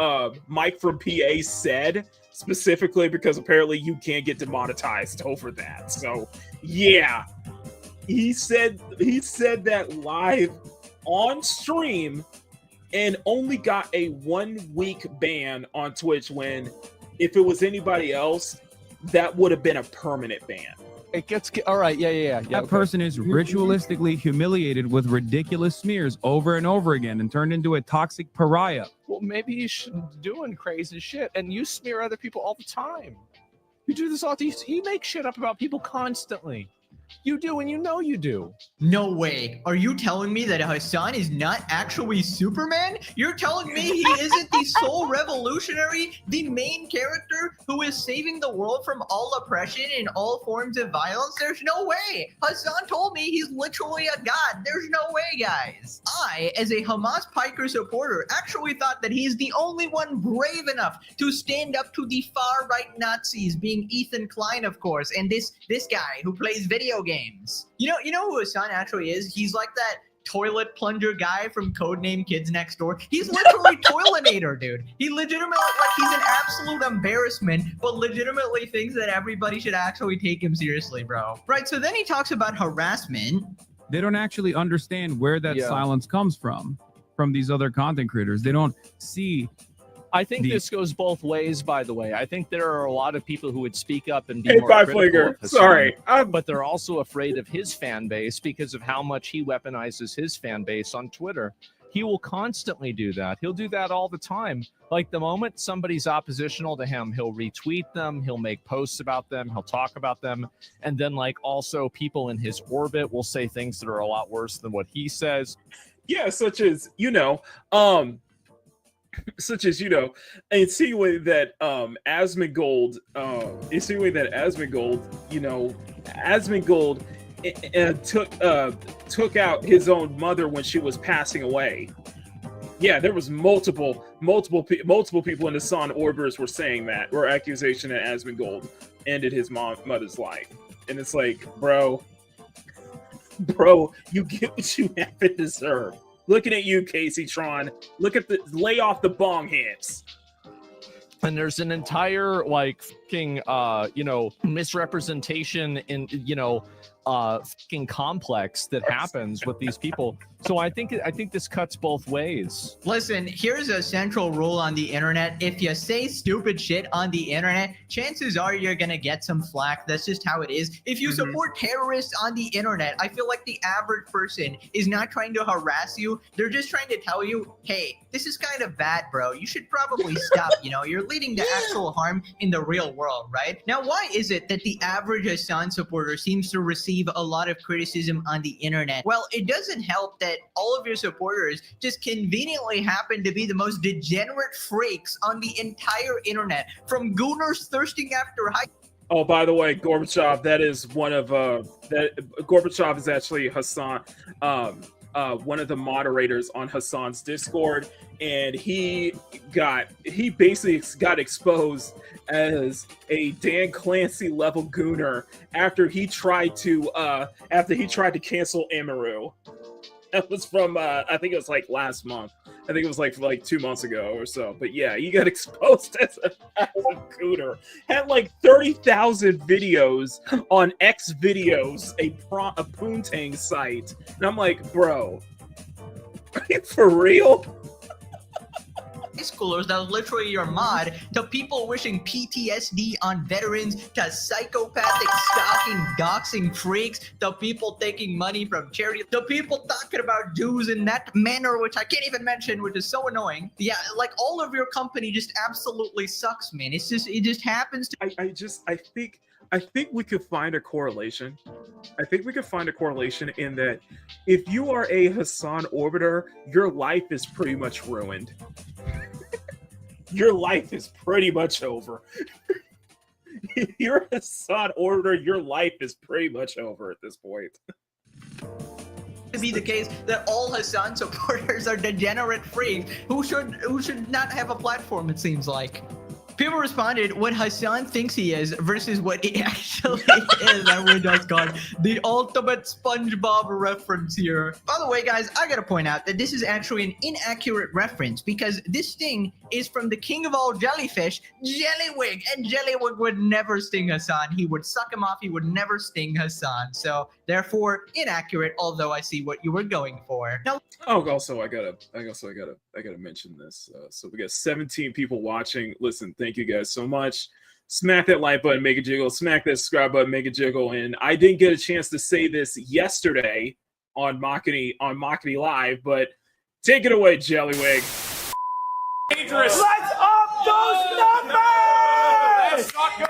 Mike from PA said specifically, because apparently you can't get demonetized over that. So yeah, he said that live on stream and only got a 1 week ban on Twitch, when if it was anybody else, that would have been a permanent ban. It gets all right. Yeah. That person is ritualistically humiliated with ridiculous smears over and over again and turned into a toxic pariah. Well, maybe you shouldn't be doing crazy shit, and you smear other people all the time. You do this all the time. You make shit up about people constantly. You do, and you know you do. No way. Are you telling me that Hassan is not actually Superman? You're telling me he isn't the sole revolutionary, the main character who is saving the world from all oppression and all forms of violence? There's no way. Hassan told me he's literally a god. There's no way, guys. I, as a Hamas Piker supporter, actually thought that he's the only one brave enough to stand up to the far-right Nazis, being Ethan Klein, of course, and this guy who plays video games. You know who Hassan actually is? He's like that toilet plunger guy from Codename Kids Next Door. He's literally Toilinator, dude. He legitimately, like, he's an absolute embarrassment, but legitimately thinks that everybody should actually take him seriously, bro. Right, so then he talks about harassment. They don't actually understand where that silence comes from these other content creators. They don't see. I think this goes both ways, by the way. I think there are a lot of people who would speak up and be more critical of Hassan, sorry. But they're also afraid of his fan base because of how much he weaponizes his fan base on Twitter. He will constantly do that. He'll do that all the time. Like, the moment somebody's oppositional to him, he'll retweet them, he'll make posts about them, he'll talk about them, and then, like, also people in his orbit will say things that are a lot worse than what he says. Yeah, such as, insinuating that Asmongold, took out his own mother when she was passing away. Yeah, there was multiple people in the Sun orbiters were saying that, or accusation that Asmongold ended his mother's life, and it's like, bro, you get what you have to deserve. Looking at you, Casey Tron. Lay off the bong hits. And there's an entire, like, fucking, misrepresentation in, fucking complex that happens with these people. So I think this cuts both ways. Listen, here's a central rule on the internet. If you say stupid shit on the internet, chances are you're gonna get some flack. That's just how it is. If you support terrorists on the internet, I feel like the average person is not trying to harass you. They're just trying to tell you, hey, this is kind of bad, bro. You should probably stop. You're leading to actual harm in the real world, right? Now, why is it that the average Hassan supporter seems to receive a lot of criticism on the internet? Well, it doesn't help that all of your supporters just conveniently happen to be the most degenerate freaks on the entire internet, from gooners thirsting after high. Oh, by the way, Gorbachev, that is one of that Gorbachev is actually Hassan, one of the moderators on Hassan's Discord, and he basically got exposed as a Dan Clancy level gooner after he tried to cancel Amaru. That was from I think it was like last month. I think it was like 2 months ago or so. But yeah, he got exposed as a gooner. Had like 30,000 videos on X videos, a Poontang site. And I'm like, bro, are you for real? Schoolers that was literally your mod, to people wishing PTSD on veterans, to psychopathic stalking, doxing freaks, to people taking money from charity, to people talking about Jews in that manner, which I can't even mention, which is so annoying. Yeah, like all of your company just absolutely sucks, man. It just happens to. I think we could find a correlation. I think we could find a correlation in that if you are a Hassan orbiter, your life is pretty much ruined. Your life is pretty much over. If you're a Hassan orbiter, your life is pretty much over at this point. To be the case that all Hassan supporters are degenerate freaks who should not have a platform, it seems like. People responded what Hassan thinks he is versus what he actually is on Windows God. The ultimate SpongeBob reference here. By the way, guys, I gotta point out that this is actually an inaccurate reference because this sting is from the king of all jellyfish, Jellywig. And Jellywig would never sting Hassan. He would suck him off. He would never sting Hassan. So therefore, inaccurate, although I see what you were going for. Now, also I gotta mention this. So we got 17 people watching. Listen, thank you guys so much. Smack that like button, make it jiggle. Smack that subscribe button, make it jiggle. And I didn't get a chance to say this yesterday on Makini Live, but take it away, Jellywig. Dangerous. Let's up those numbers! That's not good.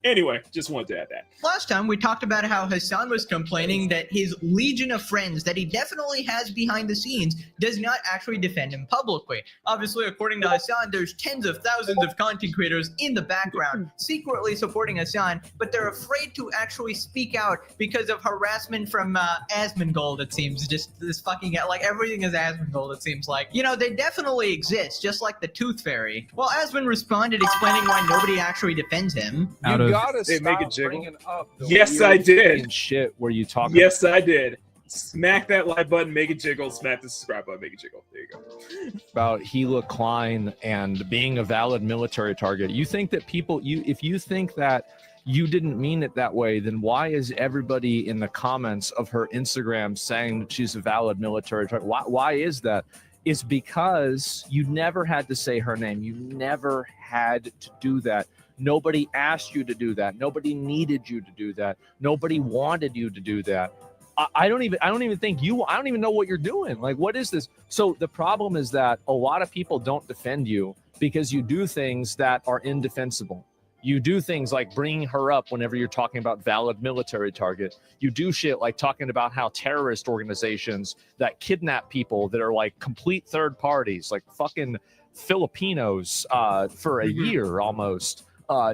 Anyway, just wanted to add that. last time we talked about how Hassan was complaining that his legion of friends that he definitely has behind the scenes does not actually defend him publicly. Obviously, according to Hassan, there's tens of thousands of content creators in the background secretly supporting Hassan, but they're afraid to actually speak out because of harassment from Asmongold, it seems. Just this fucking, like, everything is Asmongold, it seems like. You know, they definitely exist, just like the Tooth Fairy. Well, Asmon responded explaining why nobody actually defends him. You gotta stop bringing up the yes, I did. Shit where you talk. Yes, I did. Smack that like button, make it jiggle. Smack the subscribe button, make it jiggle. There you go. About Gila Klein and being a valid military target. You think that people, if you think that you didn't mean it that way, then why is everybody in the comments of her Instagram saying that she's a valid military target? Why is that? It's because you never had to say her name. You never had to do that. Nobody asked you to do that. Nobody needed you to do that. Nobody wanted you to do that. I don't even think you, I don't even know what you're doing. Like, what is this? So the problem is that a lot of people don't defend you because you do things that are indefensible. You do things like bringing her up whenever you're talking about valid military target. You do shit like talking about how terrorist organizations that kidnap people that are like complete third parties, like fucking Filipinos for a year almost.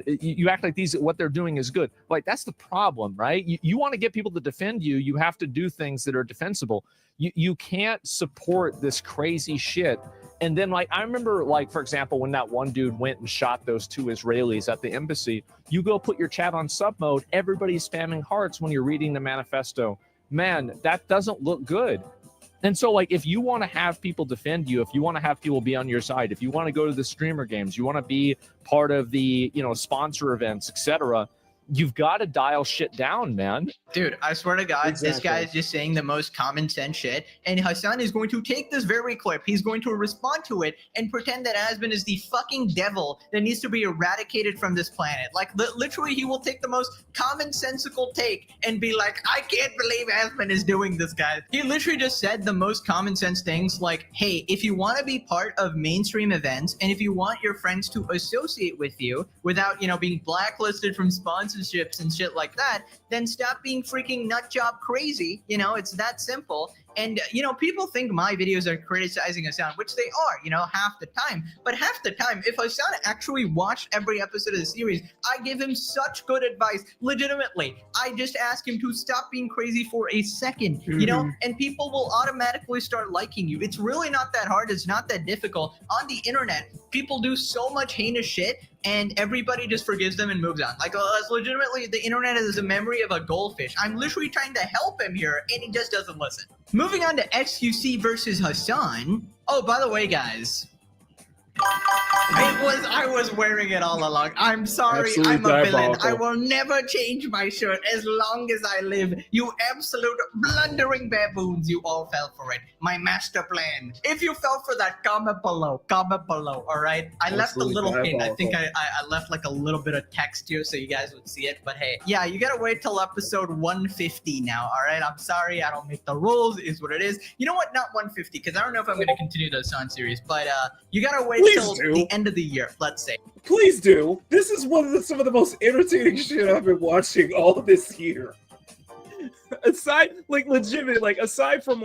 You act like what they're doing is good. Like, that's the problem, right? You want to get people to defend you, you have to do things that are defensible. You can't support this crazy shit. And then, like, I remember, like, for example, when that one dude went and shot those 2 Israelis at the embassy, you go put your chat on sub mode, everybody's spamming hearts when you're reading the manifesto. Man, that doesn't look good. And so, like, if you want to have people defend you, if you want to have people be on your side, if you want to go to the streamer games, you want to be part of the, you know, sponsor events, etc., you've got to dial shit down, man. Dude, I swear to God, this Exactly. guy is just saying the most common sense shit, and Hassan is going to take this very clip, he's going to respond to it, and pretend that Asmon is the fucking devil that needs to be eradicated from this planet. Like, literally, he will take the most commonsensical take and be like, I can't believe Asmon is doing this, guys. He literally just said the most common sense things like, hey, if you want to be part of mainstream events, and if you want your friends to associate with you without, you know, being blacklisted from sponsorships and shit like that, then stop being freaking nut job crazy. You know, it's that simple. And, you know, people think my videos are criticizing Hassan, which they are, you know, half the time. But half the time, if Hassan actually watched every episode of the series, I give him such good advice, legitimately. I just ask him to stop being crazy for a second, you know, and people will automatically start liking you. It's really not that hard. It's not that difficult. On the internet, people do so much heinous shit, and everybody just forgives them and moves on. Like, legitimately, the internet is a memory of a goldfish. I'm literally trying to help him here, and he just doesn't listen. Moving on to XQC versus Hassan. Oh, by the way, guys, I was wearing it all along. I'm sorry, Absolutely I'm a villain. diabolical. I will never change my shirt as long as I live. You absolute blundering baboons, you all fell for it. My master plan. If you fell for that, comment below, all right? I left a Absolutely little hint. I think diabolical. I left like a little bit of text here so you guys would see it, but hey. Yeah, you gotta wait till episode 150 now, all right? I'm sorry, I don't make the rules, it is what it is. You know what, not 150, because I don't know if I'm gonna continue the Hassan series, but you gotta wait Please till do. the end of the year, let's say. Please do. This is some of the most entertaining shit I've been watching all this year. Aside from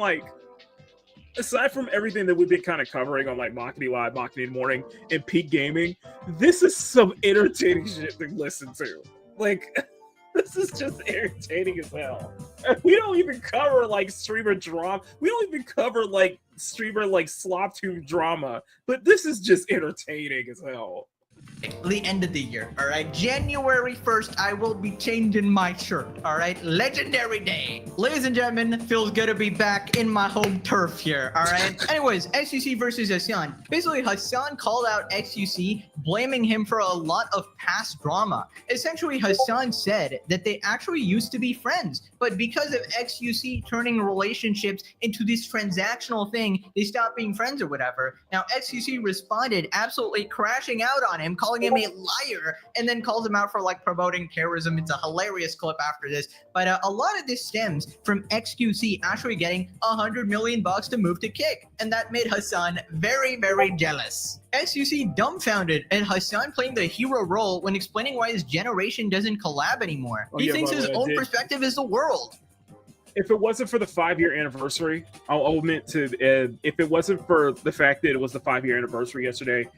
everything that we've been kind of covering on like Makini Live, Makini in the Morning, and Peak Gaming, this is some entertaining shit to listen to. Like, this is just entertaining as hell. We don't even cover like streamer drama. We don't even cover like streamer like slop tube drama. But this is just entertaining as hell. The end of the year, all right? January 1st, I will be changing my shirt, all right? Legendary day. Ladies and gentlemen, feels good to be back in my home turf here, all right? Anyways, XQC versus Hassan. Basically, Hassan called out XQC, blaming him for a lot of past drama. Essentially, Hassan said that they actually used to be friends, but because of XQC turning relationships into this transactional thing, they stopped being friends or whatever. Now, XQC responded, absolutely crashing out on him, calling him a liar, and then calls him out for like promoting terrorism. It's a hilarious clip after this, but a lot of this stems from XQC actually getting $100 million to move to Kick, and that made Hassan very, very jealous. XQC dumbfounded at Hassan playing the hero role when explaining why his generation doesn't collab anymore. Oh, He yeah, thinks by the his way, I own did. perspective is the world. If it wasn't for the 5-year anniversary, I'll admit to if it wasn't for the fact that it was the 5-year anniversary yesterday,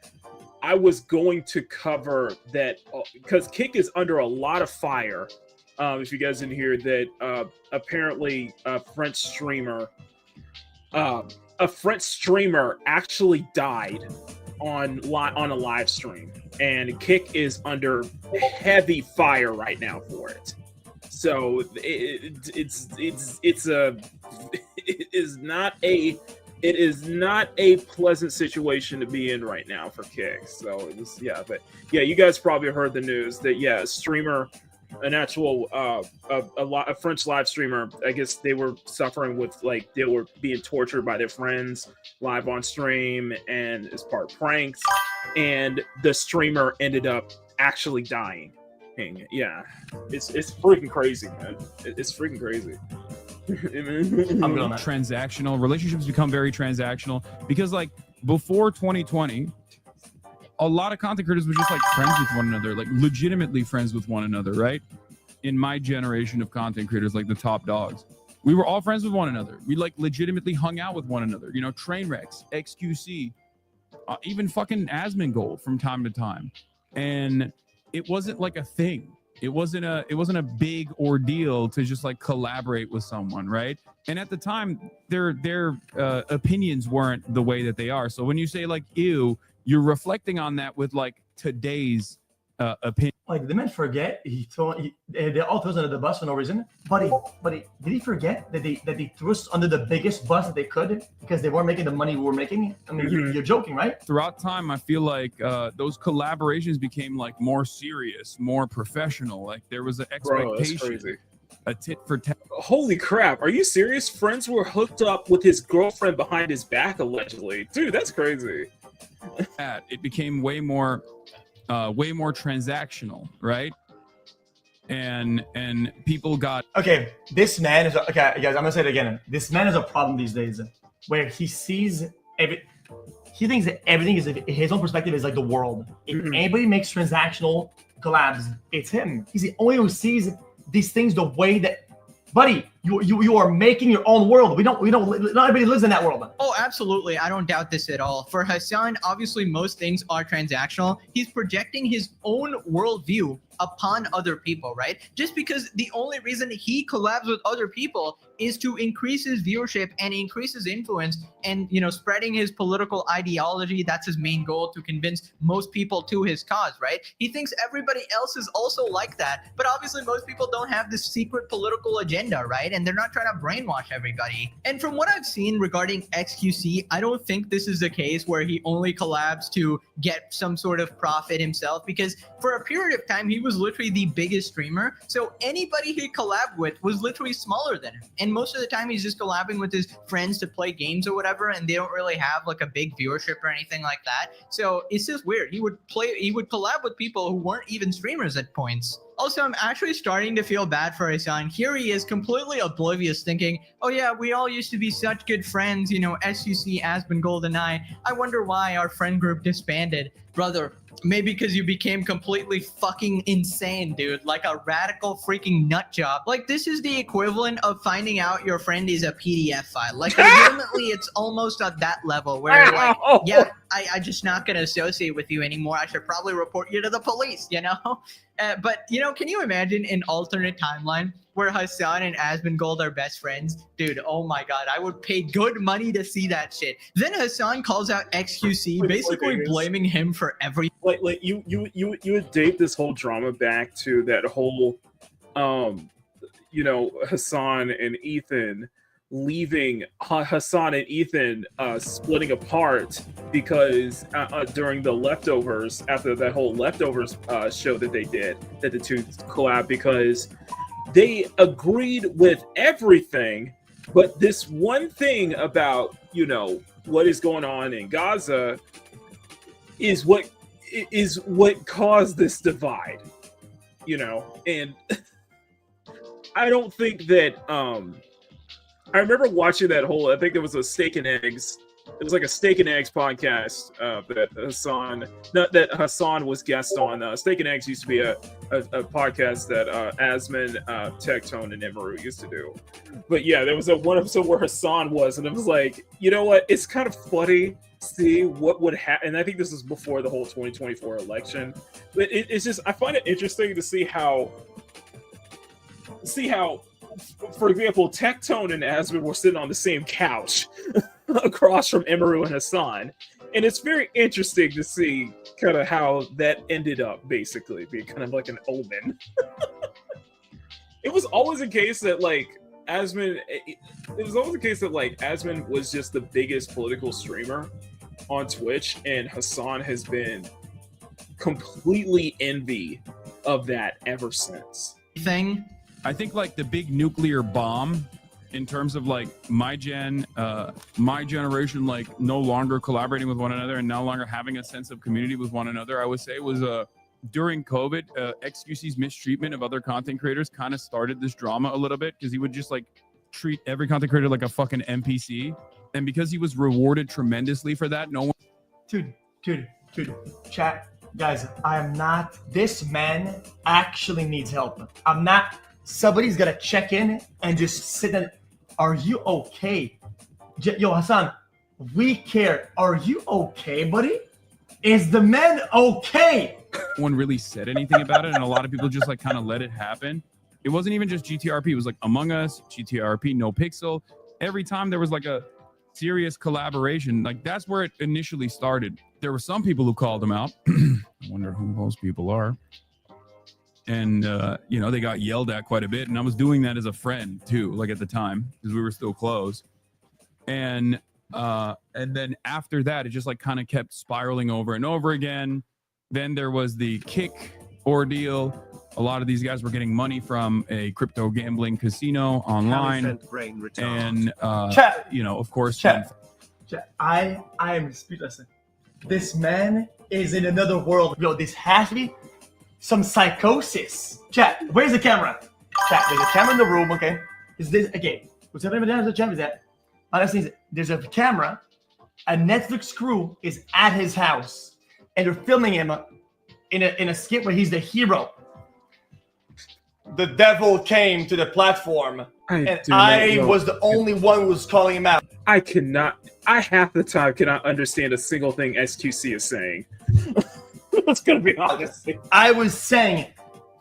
I was going to cover that because Kick is under a lot of fire. If you guys didn't hear that, apparently a French streamer actually died on a live stream, and Kick is under heavy fire right now for it. So it is not a pleasant situation to be in right now for Kick. So you guys probably heard the news that a streamer, a French live streamer, I guess they were suffering with they were being tortured by their friends live on stream and as part of pranks, and the streamer ended up actually dying. Yeah, it's freaking crazy, man. It's freaking crazy. I'm going transactional. Relationships become very transactional because, like, before 2020, a lot of content creators were just like friends with one another, like legitimately friends with one another, right? In my generation of content creators, like the top dogs, we were all friends with one another. We like legitimately hung out with one another. You know, Trainwrecks, XQC, even fucking Asmongold from time to time, and it wasn't like a thing. It wasn't a big ordeal to just like collaborate with someone, right? And at the time, their opinions weren't the way that they are. So when you say like, ew, you're reflecting on that with like today's opinion. Like, the man forget they all threw us under the bus for no reason. Buddy, did he forget that they threw us under the biggest bus that they could because they weren't making the money we were making? I mean, you're joking, right? Throughout time, I feel like those collaborations became like more serious, more professional. Like there was an expectation, Bro, that's crazy. A tit for tat. Holy crap! Are you serious? Friends were hooked up with his girlfriend behind his back, allegedly. Dude, that's crazy. It became way more transactional, right? And people got okay. This man is okay, guys. I'm gonna say it again. This man is a problem these days, where he sees he thinks that everything is his own perspective is like the world. If anybody makes transactional collabs, it's him. He's the only one who sees these things the way that. Buddy, you are making your own world. We don't. Not everybody lives in that world. Oh, absolutely. I don't doubt this at all. For Hassan, obviously most things are transactional. He's projecting his own worldview upon other people, right? Just because the only reason he collabs with other people is to increase his viewership and increase his influence and, you know, spreading his political ideology. That's his main goal, to convince most people to his cause, right? He thinks everybody else is also like that, but obviously most people don't have this secret political agenda, right? And they're not trying to brainwash everybody. And from what I've seen regarding XQC, I don't think this is the case where he only collabs to get some sort of profit himself, because for a period of time, he was literally the biggest streamer. So anybody he collabed with was literally smaller than him. And most of the time he's just collabing with his friends to play games or whatever, and they don't really have like a big viewership or anything like that. So it's just weird. He would collab with people who weren't even streamers at points. Also, I'm actually starting to feel bad for Hassan. Here he is, completely oblivious, thinking, oh yeah, we all used to be such good friends, you know, SUC, Asmongold, and I wonder why our friend group disbanded. Brother, maybe because you became completely fucking insane, dude. Like a radical freaking nut job. Like, this is the equivalent of finding out your friend is a PDF file. Like, legitimately, it's almost at that level where you're like, yeah, I'm just not going to associate with you anymore. I should probably report you to the police, you know? But, you know, can you imagine an alternate timeline where Hassan and Asmongold are best friends? Dude, oh my god, I would pay good money to see that shit. Then Hassan calls out XQC, basically blaming him for everything. Like you would date this whole drama back to that whole, you know, Hassan and Ethan leaving, Hassan and Ethan splitting apart because during the Leftovers, after that whole Leftovers show that they did, that the two collab, because they agreed with everything, but this one thing about, you know, what is going on in Gaza is what caused this divide, you know. And I don't think that I remember watching that whole, I think it was a Steak and Eggs. It was like a Steak and Eggs podcast that Hassan was guest on. Steak and Eggs used to be a podcast that Asmon, Tectone, and Emeru used to do. But yeah, there was one episode where Hassan was, and it was like, you know what? It's kind of funny to see what would happen. And I think this is before the whole 2024 election. But it's just, I find it interesting to see how, for example, Tectone and Asmon were sitting on the same couch across from Emeru and Hassan. And it's very interesting to see kind of how that ended up basically being kind of like an omen. It was always a case that like Asmon was just the biggest political streamer on Twitch, and Hassan has been completely envy of that ever since. I think like the big nuclear bomb in terms of like my generation, like no longer collaborating with one another and no longer having a sense of community with one another, I would say was during COVID, XQC's mistreatment of other content creators kind of started this drama a little bit, because he would just like treat every content creator like a fucking NPC. And because he was rewarded tremendously for that, no one... Dude, chat, guys, this man actually needs help. Somebody's gotta check in and just sit and, are you okay? Yo, Hassan, we care. Are you okay, buddy? Is the man okay? No one really said anything about it, and a lot of people just like kind of let it happen. It wasn't even just GTRP. It was like Among Us, GTRP, No Pixel. Every time there was like a serious collaboration. Like that's where it initially started. There were some people who called him out. I wonder who those people are. And you know, they got yelled at quite a bit, and I was doing that as a friend too, like at the time, because we were still close. And then after that, it just like kind of kept spiraling over and over again. Then there was the kick ordeal. A lot of these guys were getting money from a crypto gambling casino online, and you know, of course, Chat, I am speechless. This man is in another world. Yo, this has to be some psychosis. Chat, where's the camera? Chat, there's a camera in the room. Okay, is this okay? What's happening down the chat is that honestly, there's a camera. A Netflix crew is at his house, and they're filming him in a skit where he's the hero. The devil came to the platform, and I was the only one who was calling him out. I half the time cannot understand a single thing SQC is saying. That's gonna be honest. I was saying,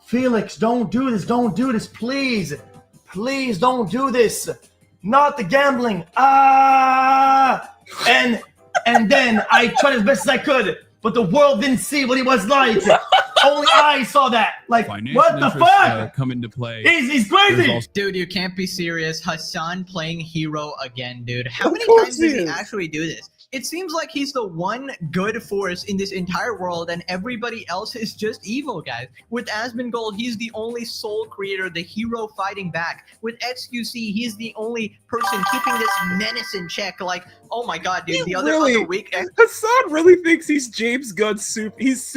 Felix, don't do this, please. Please don't do this. Not the gambling. And then I tried as best as I could, but the world didn't see what he was like. Only I saw that. Like, what the fuck? Come into play. He's crazy. Dude, you can't be serious. Hassan playing hero again, dude. How many times does he actually do this? It seems like he's the one good force in this entire world, and everybody else is just evil, guys. With Asmongold, he's the only soul creator, the hero fighting back. With XQC, he's the only person keeping this menace in check. Like, oh my god, dude, the other week, Hassan really thinks he's James Gunn's He's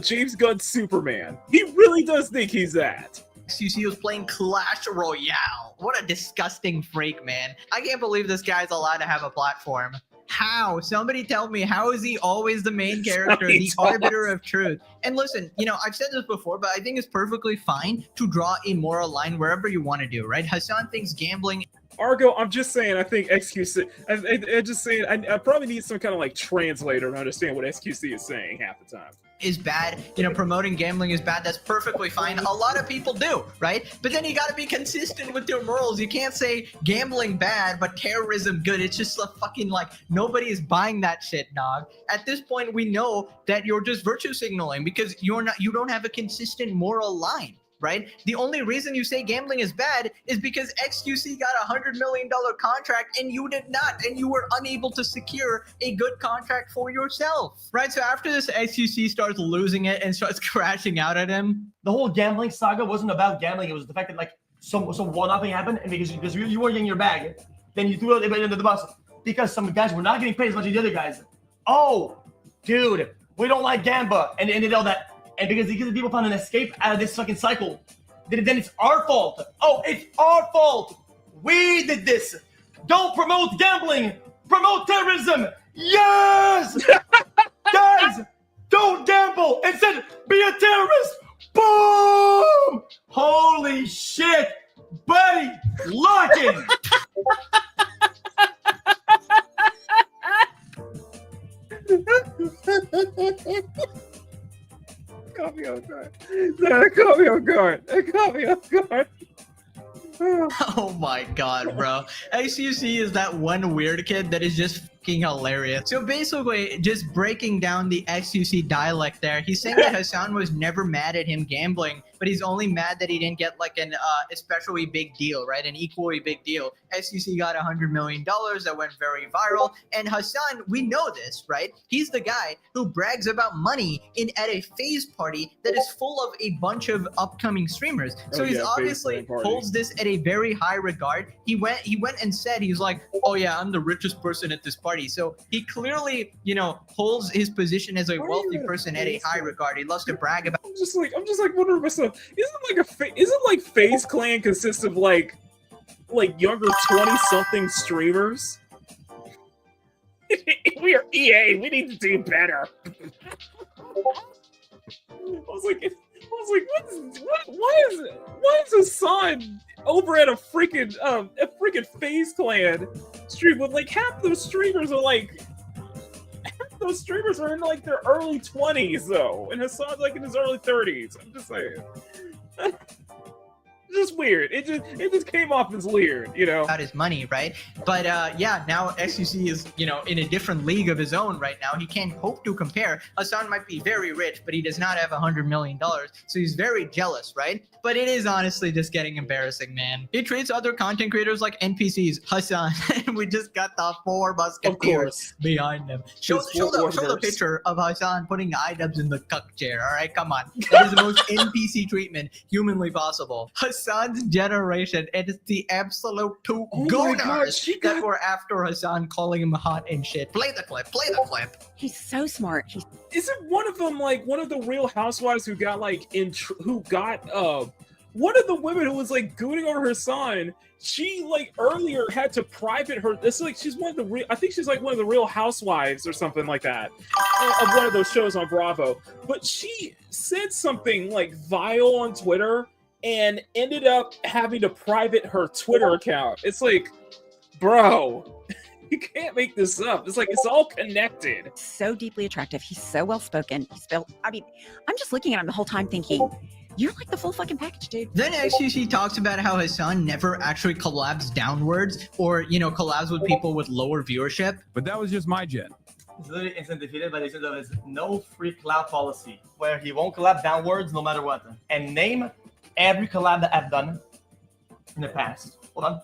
James Gunn's Superman. He really does think he's that. XQC was playing Clash Royale. What a disgusting freak, man. I can't believe this guy's allowed to have a platform. How? Somebody tell me, how is he always the main character, the arbiter of truth? And listen, you know, I've said this before, but I think it's perfectly fine to draw a moral line wherever you want to do, right? Hassan thinks gambling... Argo, I'm just saying, I think XQC, I just saying, I probably need some kind of like translator to understand what XQC is saying half the time. Is bad, you know, promoting gambling is bad. That's perfectly fine. A lot of people do, right? But then you got to be consistent with your morals. You can't say gambling bad, but terrorism good. It's just a fucking like nobody is buying that shit, dog. At this point, we know that you're just virtue signaling because you don't have a consistent moral line. Right? The only reason you say gambling is bad is because XQC got a $100 million contract and you did not, and you were unable to secure a good contract for yourself. Right? So after this, XQC starts losing it and starts crashing out at him. The whole gambling saga wasn't about gambling. It was the fact that like some one-upping happened, and because you weren't getting your bag, then you threw everybody under the bus because some guys were not getting paid as much as the other guys. Oh, dude, we don't like Gamba, and they ended all that. And because people found an escape out of this fucking cycle, then it's our fault. Oh, it's our fault. We did this. Don't promote gambling. Promote terrorism. Yes! Guys, don't gamble. Instead, be a terrorist. Boom! Holy shit. Buddy, lock in. Caught me off guard. That caught me off guard. That caught me off guard. Oh my god, bro. XQC is that one weird kid that is just fucking hilarious. So basically, just breaking down the XQC dialect there, he's saying that Hassan was never mad at him gambling, but he's only mad that he didn't get like an especially big deal, right? An equally big deal. XQC got $100 million that went very viral, and Hassan, we know this, right? He's the guy who brags about money at a phase party that is full of a bunch of upcoming streamers. So he's obviously holds this at a very high regard. He went and said, he's like, oh yeah, I'm the richest person at this party. So he clearly, you know, holds his position as a wealthy person at a high regard. He loves to brag about. I'm just like wondering myself. Isn't FaZe Clan consists of like younger 20-something streamers? We are EA. We need to do better. I was like, why is Hassan over at a freaking FaZe Clan stream with like half those streamers are like those streamers are in like their early 20s though, and Hassan's like in his early 30s. I'm just saying. just weird. It just came off as weird, you know. About his money, right? But yeah, now XQC is, you know, in a different league of his own right now. He can't hope to compare. Hassan might be very rich, but he does not have $100 million, so he's very jealous, right? But it is honestly just getting embarrassing, man. He treats other content creators like NPCs. Hassan, and we just got the 4 musketeers behind them. Show the picture of Hassan putting iDubbbz in the cuck chair. All right, come on. That is the most NPC treatment humanly possible. Hassan's generation, it is the absolute two goners that were after Hassan, calling him hot and shit. Play the clip. He's so smart. Isn't one of them like one of the Real Housewives who got like one of the women who was like gooning over her son? She like earlier had to private her. This is like she's one of the real. I think she's like one of the Real Housewives or something like that of one of those shows on Bravo. But she said something like vile on Twitter and ended up having to private her Twitter account. It's like, bro, you can't make this up. It's like it's all connected. So deeply attractive. He's so well spoken. I'm just looking at him the whole time thinking, you're like the full fucking package, dude. Then XQC talks about how Hassan never actually collabs downwards or, you know, collabs with people with lower viewership. But that was just my gen. He's literally instant defeated by the extent of his no free collab policy, where he won't collab downwards no matter what. And name every collab that I've done in the past. Hold on.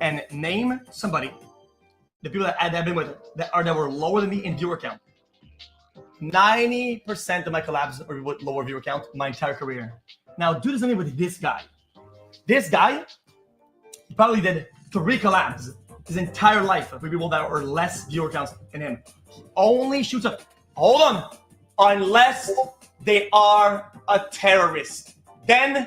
And name somebody, the people that I've been with that were lower than me in viewer count. 90% of my collabs are with lower viewer count my entire career. Now, do something with this guy. This guy, he probably did 3 collabs his entire life with people that are less viewer counts than him. He only shoots up. Hold on. Unless they are a terrorist. Then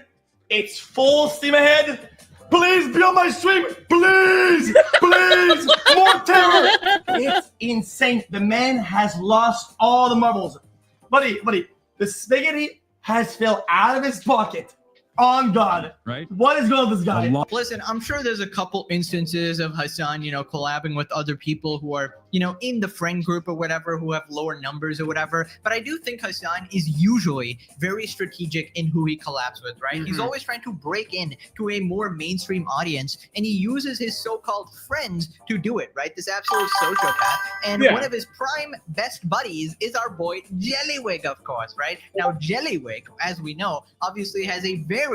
it's full steam ahead. Please be on my stream. Please. More terror. It's insane. The man has lost all the marbles. Buddy, the spaghetti has fell out of his pocket. On God. Right? What is going on with this guy? Listen, I'm sure there's a couple instances of Hassan, you know, collabing with other people who are, you know, in the friend group or whatever, who have lower numbers or whatever. But I do think Hassan is usually very strategic in who he collabs with, right? Mm-hmm. He's always trying to break in to a more mainstream audience, and he uses his so-called friends to do it, right? This absolute sociopath. And one of his prime best buddies is our boy Jellywig, of course, right? Now, Jellywig, as we know, obviously has a very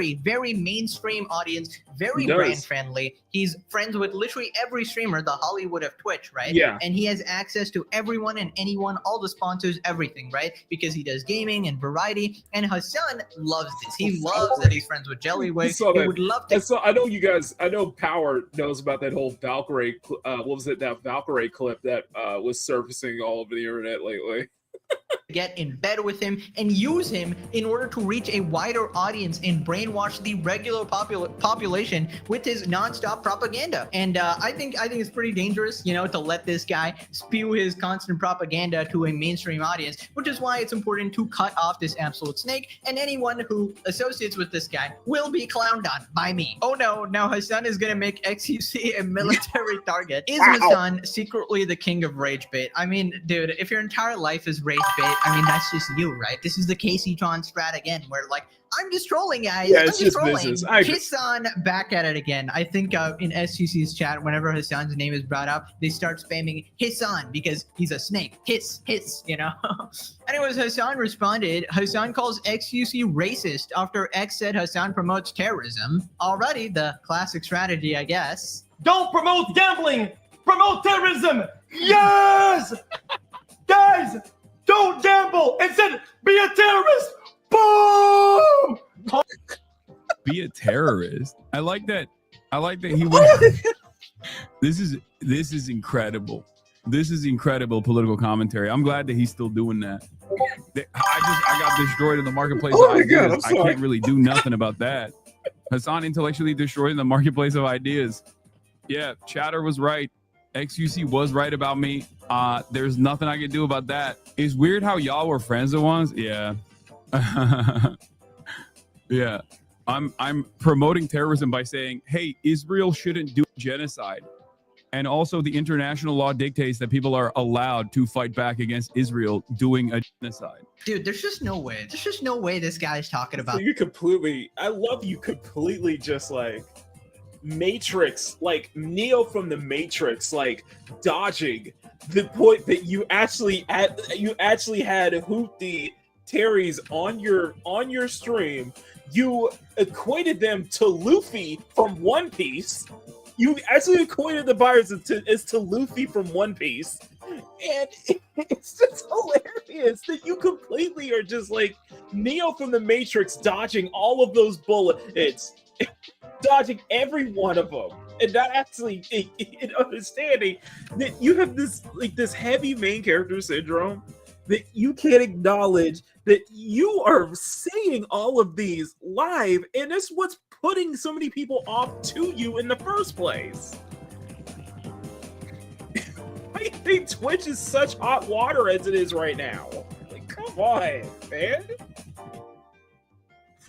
mainstream audience, very brand friendly. He's friends with literally every streamer, the Hollywood of Twitch, right? Yeah. And he has access to everyone and anyone, all the sponsors, everything, right? Because he does gaming and variety. And Hassan loves this. He loves that he's friends with Jellywig. He would love to. I know Power knows about that whole Valkyrie. What was it? That Valkyrie clip that was surfacing all over the internet lately. Get in bed with him and use him in order to reach a wider audience and brainwash the regular population with his nonstop propaganda. And I think it's pretty dangerous, you know, to let this guy spew his constant propaganda to a mainstream audience, which is why it's important to cut off this absolute snake, and anyone who associates with this guy will be clowned on by me. Oh no, now Hassan is gonna make XQC a military target. Is Hassan secretly the king of rage bait? I mean, dude, if your entire life is rage bait, I mean, that's just you, right? This is the KC-tron strat again, where like, I'm just trolling, guys. Yeah, it's just business. Hassan back at it again. I think in SQC's chat, whenever Hassan's name is brought up, they start spamming Hassan because he's a snake. Hiss, you know? Anyways, Hassan responded. Hassan calls XQC racist after X said Hassan promotes terrorism. Already the classic strategy, I guess. Don't promote gambling! Promote terrorism! Yes! Guys, don't gamble! Instead, be a terrorist! Boom! Be a terrorist. I like that he went. This is incredible. This is incredible political commentary. I'm glad that he's still doing that. I got destroyed in the marketplace of ideas. I can't really do nothing about that. Hassan intellectually destroyed in the marketplace of ideas. Yeah, Chatter was right. XQC was right about me. There's nothing I can do about that. It's weird how y'all were friends at once. Yeah. Yeah. I'm promoting terrorism by saying, hey, Israel shouldn't do genocide. And also the international law dictates that people are allowed to fight back against Israel doing a genocide. Dude, there's just no way. There's just no way this guy's talking about. So you completely, I love you completely just like Matrix, like Neo from the Matrix, like dodging the point that you actually had Hoopty Terry's on your stream. You equated them to Luffy from One Piece. You actually equated the buyers as to Luffy from One Piece. And it's just hilarious that you completely are just like Neo from the Matrix, dodging all of those bullets, dodging every one of them, and not actually in understanding that you have this heavy main character syndrome, that you can't acknowledge that you are saying all of these live, and that's what's putting so many people off to you in the first place. I think Twitch is such hot water as it is right now. Like, come on, man.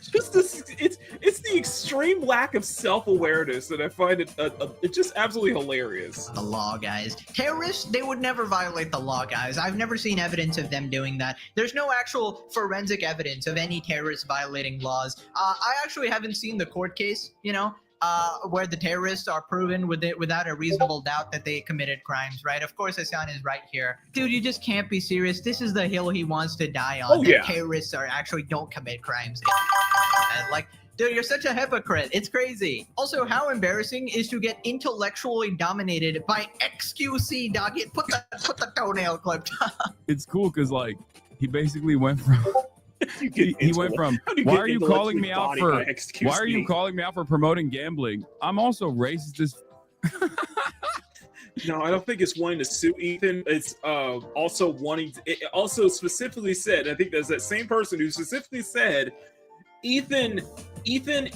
Just this, it's the extreme lack of self-awareness that I find it just absolutely hilarious. The law, guys. Terrorists, they would never violate the law, guys. I've never seen evidence of them doing that. There's no actual forensic evidence of any terrorists violating laws. I actually haven't seen the court case, where the terrorists are proven without a reasonable doubt that they committed crimes, right? Of course, Hassan is right here. Dude, you just can't be serious. This is the hill he wants to die on. Oh, yeah. Terrorists actually don't commit crimes. Like, dude, you're such a hypocrite. It's crazy. Also, how embarrassing is to get intellectually dominated by XQC, dog. Put the toenail clip. It's cool because, like, he basically went from... He went from, why are you calling me out for promoting gambling? I'm also racist as... No, I don't think it's wanting to sue Ethan. It's also wanting to, it also specifically said, I think there's that same person who specifically said, Ethan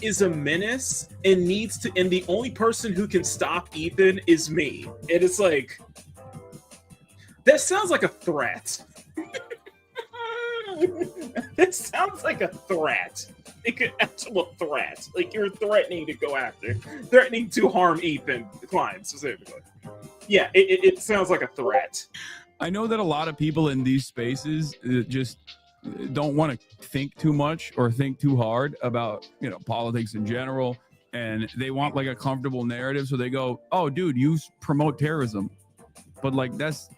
is a menace and needs to, and the only person who can stop Ethan is me. And it's like, that sounds like a threat. It sounds like a threat. Like an actual threat. Like you're threatening to go after, threatening to harm Ethan Klein specifically. Yeah, it sounds like a threat. I know that a lot of people in these spaces just don't want to think too much or think too hard about, politics in general, and they want like a comfortable narrative, so they go, oh dude, you promote terrorism. But like that's,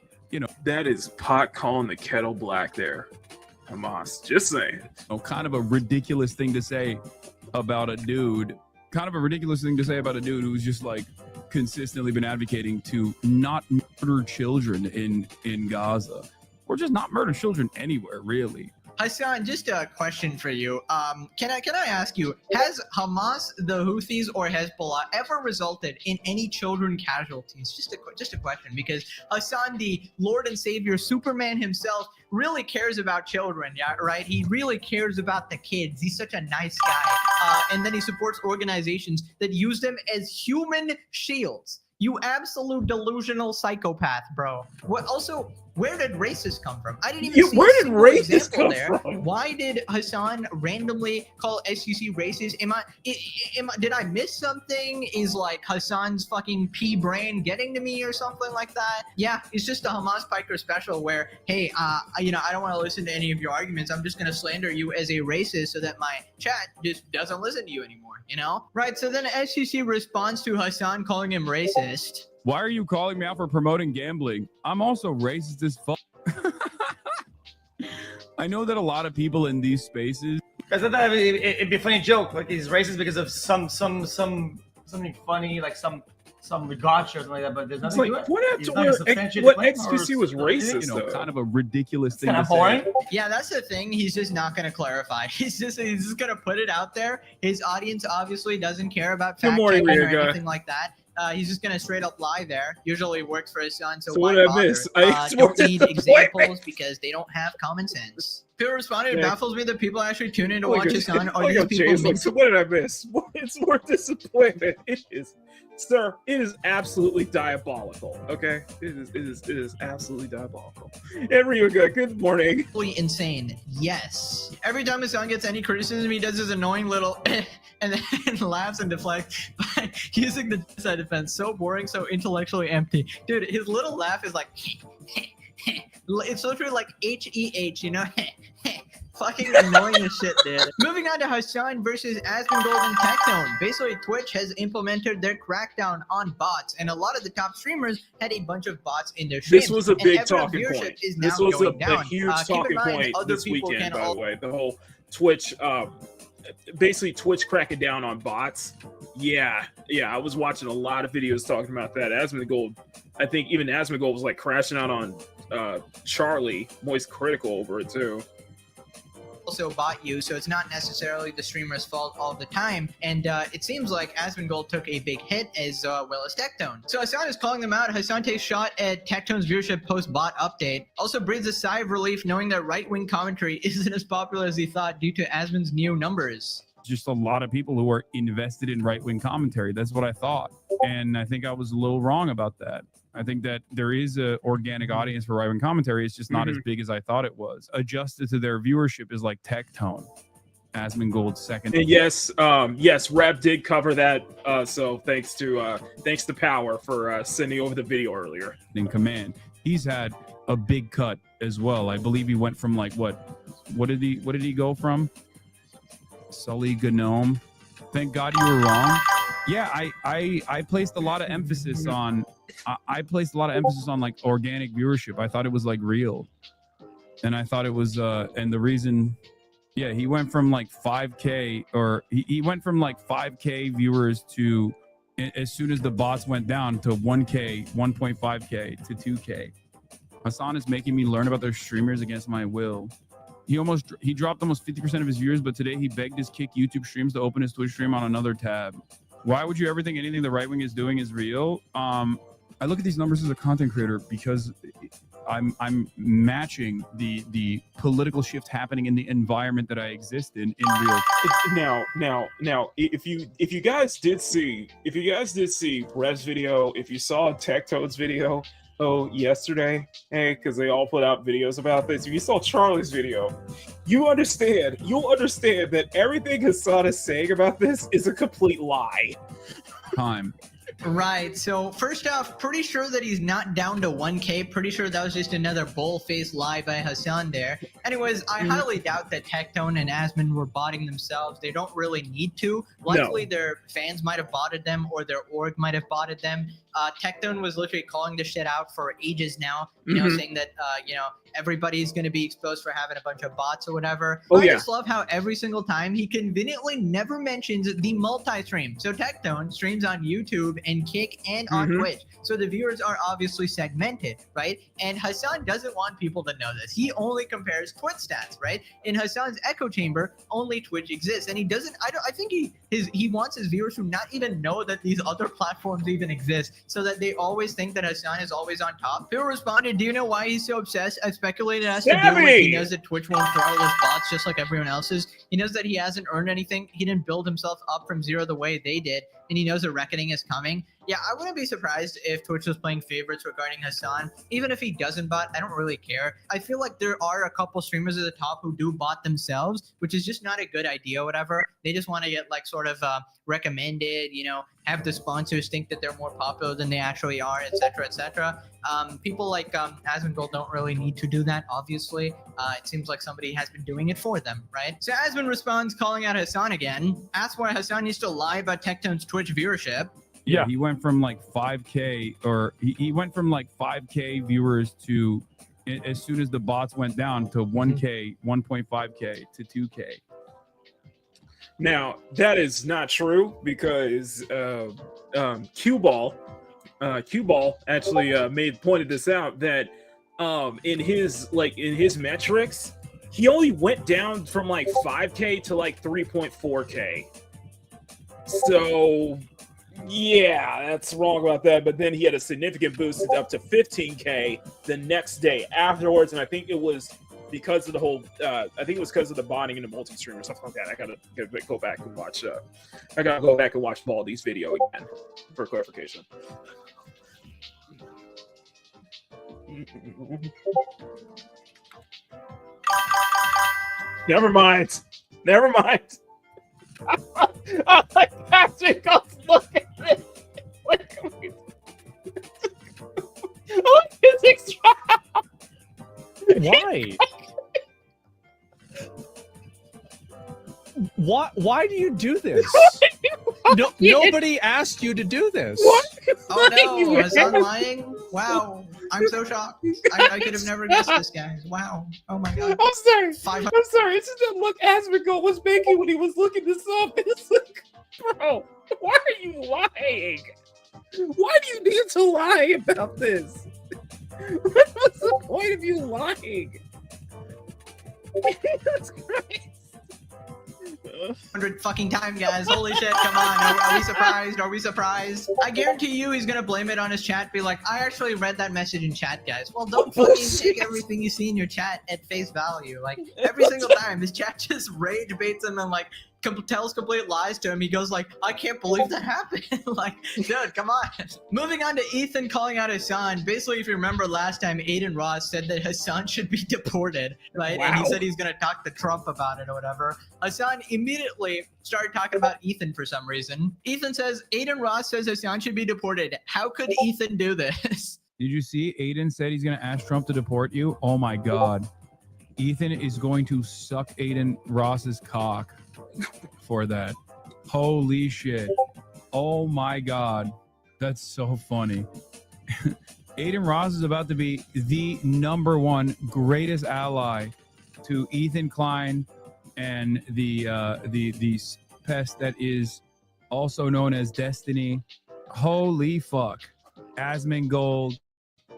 that is pot calling the kettle black there. Hamas, just saying. Kind of a ridiculous thing to say about a dude. Who's just like consistently been advocating to not murder children in Gaza, or just not murder children anywhere, really. Hassan, just a question for you. Can I ask you, has Hamas, the Houthis, or Hezbollah ever resulted in any children casualties? Just a question, because Hassan, the Lord and Savior Superman himself, really cares about children, yeah, right? He really cares about the kids. He's such a nice guy. And then he supports organizations that use them as human shields. You absolute delusional psychopath, bro. Where did racist come from? I didn't even see where did racist example come there. from? Why did Hassan randomly call SUC racist? Did I miss something? Is like Hassan's fucking pea brain getting to me or something like that? Yeah, it's just a Hamas Piker special where, hey, I don't want to listen to any of your arguments. I'm just gonna slander you as a racist so that my chat just doesn't listen to you anymore. Right? So then SUC responds to Hassan calling him racist. Why are you calling me out for promoting gambling? I'm also racist as fuck. I know that a lot of people in these spaces. Because I thought it'd be a funny joke, like he's racist because of something funny, like some gotcha or something like that. But there's nothing to it. What XQC was racist, kind of a ridiculous thing. Kind of boring. Yeah, that's the thing. He's just not going to clarify. He's just going to put it out there. His audience obviously doesn't care about fact checking or anything like that. He's just gonna straight up lie there. Usually works for his son. So why what did I bother? miss? Don't need examples because they don't have common sense. People responded, it Yeah. baffles me that people actually tune in to Look watch at- his son. Are look these at people Jay's like, meant so to- what did I miss? It's more disappointment. It is, sir. It is absolutely diabolical. Okay, it is absolutely diabolical. And Ryuga, good morning. Absolutely insane. Yes. Every time his son gets any criticism, he does his annoying little and then laughs and deflects by using the side defense. So boring, so intellectually empty. Dude, his little laugh is like it's literally like H-E-H, you know? Fucking annoying as shit, dude. Moving on to Hassan versus Asmongold and Tectone. Basically, Twitch has implemented their crackdown on bots, and a lot of the top streamers had a bunch of bots in their streams. This was a big talking viewership point. is This now was going a down. huge Keep in talking mind, point other this people weekend, can by the way. The whole Twitch, basically Twitch cracking down on bots. Yeah, I was watching a lot of videos talking about that. Asmongold, I think even Asmongold was like crashing out on Charlie, Moist Critical over it too. Also bot you, so it's not necessarily the streamer's fault all the time. And it seems like Asmongold took a big hit as well as Tectone. So Hassan is calling them out. Hassan takes shot at Tectone's viewership post-bot update. Also breathes a sigh of relief knowing that right-wing commentary isn't as popular as he thought due to Asmon's new numbers. Just a lot of people who are invested in right-wing commentary. That's what I thought. And I think I was a little wrong about that. I think that there is an organic audience for right-wing commentary. It's just not as big as I thought it was. Adjusted to their viewership is like Tectone, Asmongold's second. And yes, Reb did cover that. So thanks to Power for sending over the video earlier. In command, he's had a big cut as well. I believe he went from like what did he go from? Sully Gnome. Thank God you were wrong. Yeah, I placed a lot of emphasis on like organic viewership. I thought it was like real, and I thought it was and the reason, yeah, he went from like 5K or he went from like 5K viewers to, as soon as the bots went down, to 1K, 1.5K to 2K. Hassan is making me learn about their streamers against my will. He dropped almost 50% of his viewers, but today he begged his Kick YouTube streams to open his Twitch stream on another tab. Why would you ever think anything the right wing is doing is real? I look at these numbers as a content creator because I'm matching the political shift happening in the environment that I exist in real. Now, if you guys did see Rev's video, if you saw Tectone's video yesterday, because they all put out videos about this. If you saw Charlie's video, you'll understand that everything Hassan is saying about this is a complete lie. Right, so first off, pretty sure that he's not down to 1K. Pretty sure that was just another bull-faced lie by Hassan there. Anyways, I highly doubt that Tectone and Asmon were botting themselves. They don't really need to. Likely their fans might have botted them, or their org might have botted them. Tectone was literally calling this shit out for ages now, you know, saying that, everybody's going to be exposed for having a bunch of bots or whatever. I just love how every single time he conveniently never mentions the multi-stream. So Tectone streams on YouTube and Kick and on Twitch. So the viewers are obviously segmented, right? And Hassan doesn't want people to know this. He only compares Twitch stats, right? In Hassan's echo chamber, only Twitch exists. And he doesn't, I think he wants his viewers to not even know that these other platforms even exist, so that they always think that Hassan is always on top. Phil responded, do you know why he's so obsessed? I speculated as to do with he knows that Twitch won't throw all those bots just like everyone else's. He knows that he hasn't earned anything. He didn't build himself up from zero the way they did. And he knows a reckoning is coming. Yeah, I wouldn't be surprised if Twitch was playing favorites regarding Hassan. Even if he doesn't bot, I don't really care. I feel like there are a couple streamers at the top who do bot themselves, which is just not a good idea, whatever. They just want to get like sort of recommended, you know, have the sponsors think that they're more popular than they actually are, etc., etc. People like Asmongold don't really need to do that, obviously. It seems like somebody has been doing it for them, right? So Asmon responds, calling out Hassan again, asks why Hassan used to lie about Tectone's Twitch viewership. Yeah, he went from like 5K, or he went from like 5K viewers to, as soon as the bots went down, to 1K, 1.5K to 2K. Now, that is not true, because Cue Ball actually pointed this out, that in his metrics, he only went down from like 5K to like 3.4K. So yeah, that's wrong about that. But then he had a significant boost up to 15K the next day afterwards, and I think it was because of the whole. I think it was because of the bonding and the multi-stream or something like that. I gotta go back and watch. I gotta go back and watch Baldy's video again for clarification. Never mind. I'm like, Patrick, look at this. Look at me. Look at his extra. Why? Why do you do this? Nobody asked you to do this. What? Oh no, was I lying? Wow, I'm so shocked. I could have never guessed this, guys. Wow. Oh my god. I'm sorry. I'm sorry. It's just that look Asmongold was making when he was looking this up. It's like, bro, why are you lying? Why do you need to lie about this? What was the point of you lying? Jesus Christ. 100 fucking time, guys. Holy shit, come on. Are we surprised? Are we surprised? I guarantee you he's gonna blame it on his chat, be like, I actually read that message in chat, guys. Well, don't fucking take everything you see in your chat at face value. Like, every single time, his chat just rage baits him and, like, tells complete lies to him. He goes like, I can't believe that happened. Like, dude, come on. Moving on to Ethan calling out Hassan. Basically, if you remember last time, Aiden Ross said that Hassan should be deported, right? Wow. And he said he's gonna talk to Trump about it or whatever. Hassan immediately started talking about Ethan for some reason. Ethan says, Aiden Ross says Hassan should be deported. How could Ethan do this? Did you see Aiden said he's going to ask Trump to deport you? Oh my God. Ethan is going to suck Aiden Ross's cock for that. Holy shit. Oh my God. That's so funny. Aiden Ross is about to be the #1 greatest ally to Ethan Klein and the pest that is also known as Destiny. Holy fuck. Asmongold.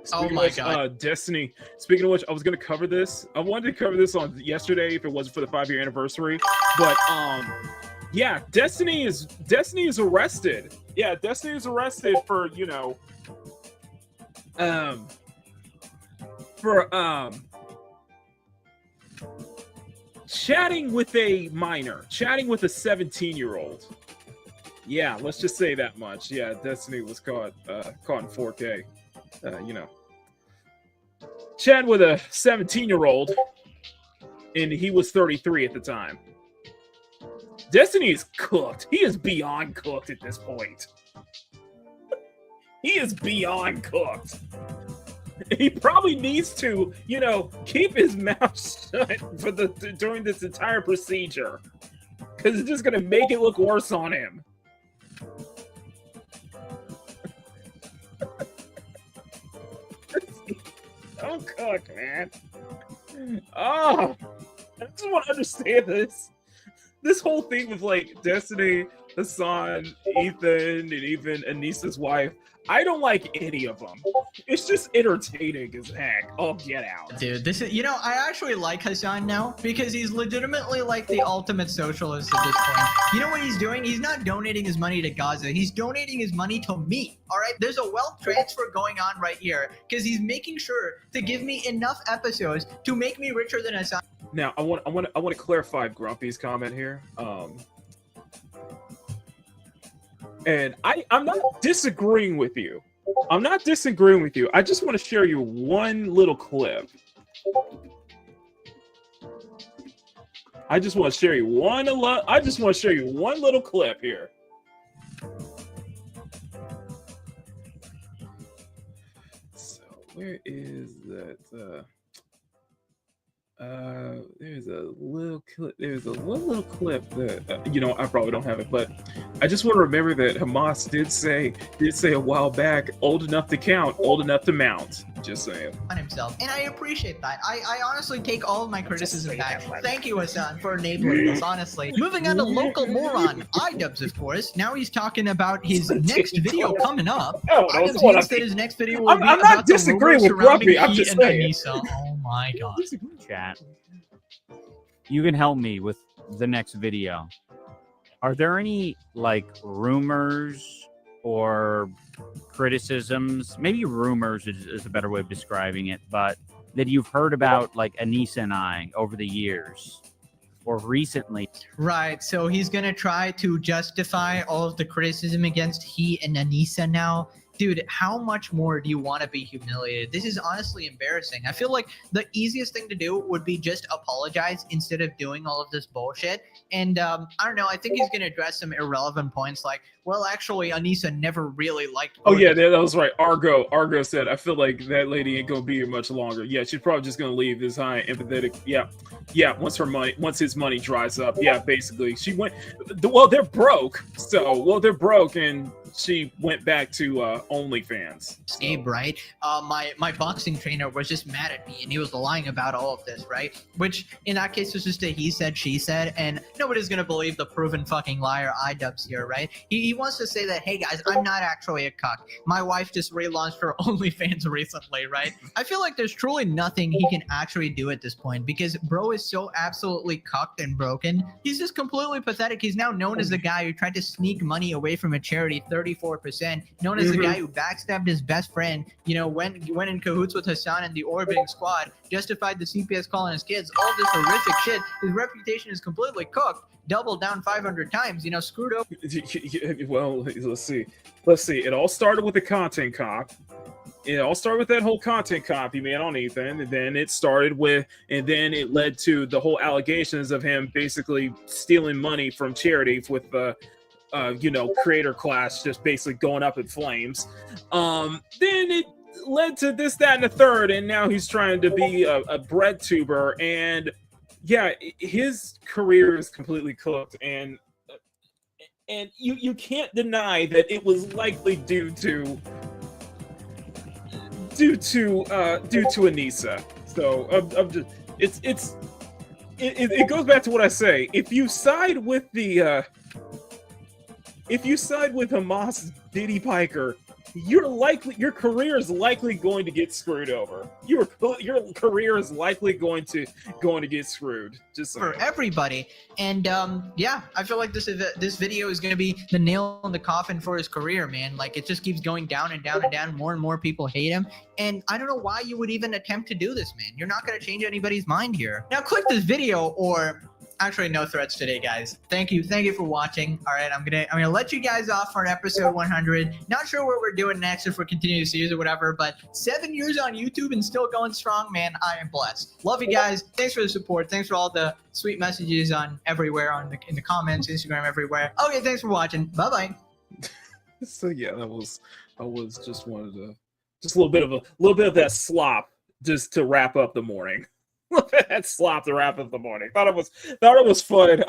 Speaking of which, Destiny. Speaking of which, I was gonna cover this. I wanted to cover this on yesterday if it wasn't for the 5-year anniversary. But yeah, Destiny is arrested. Yeah, Destiny is arrested for chatting with a minor, chatting with a 17-year-old. Yeah, let's just say that much. Yeah, Destiny was caught in 4K. Chatting with a 17-year-old, and he was 33 at the time. Destiny is cooked. He is beyond cooked at this point. He is beyond cooked. He probably needs to, keep his mouth shut during this entire procedure, because it's just gonna make it look worse on him. Don't cook, man. Oh, I just want to understand this. This whole thing with like Destiny, Hassan, Ethan, and even Anissa's wife. I don't like any of them. It's just entertaining as heck. Oh, get out. Dude, this is, I actually like Hassan now because he's legitimately like the ultimate socialist at this point. You know what he's doing? He's not donating his money to Gaza. He's donating his money to me. All right? There's a wealth transfer going on right here because he's making sure to give me enough episodes to make me richer than Hassan. Now, I want to clarify Grumpy's comment here. And I'm not disagreeing with you. I'm not disagreeing with you. I just want to share you one little clip. I just want to share you one little clip here. So where is that? There's a little clip. There's one little clip that I probably don't have it, but I just want to remember that Hamas did say a while back, old enough to count, old enough to mount. Just saying. On himself, and I appreciate that. I honestly take all of my criticism back. Thank you, Hassan, for enabling this. Honestly, moving on to local moron iDubbbz, of course. Now he's talking about his next video coming up. iDubbbz said his next video will be I'm about not disagreeing with Grumpy. I'm just saying. Anissa. Oh my god. Chat. You can help me with the next video. Are there any rumors or criticisms? Maybe rumors is a better way of describing it, but that you've heard about, like Anissa and I, over the years or recently. Right. So he's going to try to justify all of the criticism against he and Anissa now. Dude, how much more do you want to be humiliated? This is honestly embarrassing. I feel like the easiest thing to do would be just apologize instead of doing all of this bullshit. And I don't know. I think he's going to address some irrelevant points like, well, actually, Anissa never really liked. Oh, yeah, that was right. Argo said, I feel like that lady ain't going to be here much longer. Yeah, she's probably just going to leave this high empathetic. Yeah, once his money dries up. Yeah, basically. She went, well, they're broke. They're broke, and she went back to OnlyFans. Abe, right? My boxing trainer was just mad at me, and he was lying about all of this, right? Which, in that case, was just a he said, she said, and nobody's going to believe the proven fucking liar iDubbbz here, right? He wants to say that, hey, guys, I'm not actually a cuck. My wife just relaunched her OnlyFans recently, right? I feel like there's truly nothing he can actually do at this point because bro is so absolutely cucked and broken. He's just completely pathetic. He's now known as the guy who tried to sneak money away from a charity 34%, known as the guy who backstabbed his best friend, went in cahoots with Hassan and the orbiting squad, justified the CPS call on his kids, all this horrific shit. His reputation is completely cooked. Doubled down 500 times, screwed up. Well, let's see. It all started with the content cop. It all started with that whole content cop he made on Ethan, and then it led to the whole allegations of him basically stealing money from charity with the creator class just basically going up in flames. Then it led to this, that, and the third, and now he's trying to be a bread tuber, and yeah, his career is completely cooked, and you can't deny that it was likely due to Anissa. So I'm just it goes back to what I say. If you side with Hamas Diddy Piker, your career is likely going to get screwed over. Your career is likely going to get screwed. Just saying. For everybody, and I feel like this video is going to be the nail in the coffin for his career, man. Like it just keeps going down and down and down. More and more people hate him, and I don't know why you would even attempt to do this, man. You're not going to change anybody's mind here. Now, click this video or. Actually, no threats today, guys. Thank you for watching. All right, I'm gonna let you guys off for episode 100. Not sure what we're doing next, if we're continuing the series or whatever, but 7 years on YouTube and still going strong, man. I am blessed. Love you guys. Thanks for the support. Thanks for all the sweet messages on everywhere, in the comments, Instagram, everywhere. Okay, thanks for watching. Bye bye. So yeah, I was just wanted to a little bit of that slop just to wrap up the morning. That slop to wrap up the morning. Thought it was fun.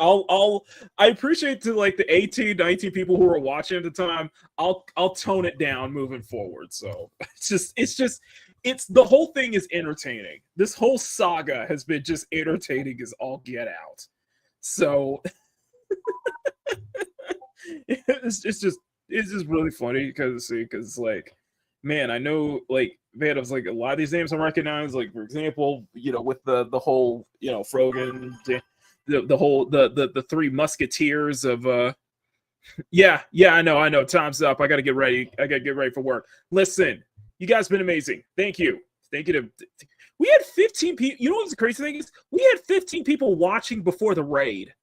I appreciate to like the 18, 19 people who were watching at the time. I'll tone it down moving forward. So it's the whole thing is entertaining. This whole saga has been just entertaining as all get out. So it's just really funny because like, man, I know like man, I was like a lot of these names I recognize, like for example, with the whole, Frogan, the three musketeers of yeah, I know. Time's up. I gotta get ready. For work. Listen, you guys been amazing. Thank you. We had 15 people. You know what's the crazy thing is? We had 15 people watching before the raid.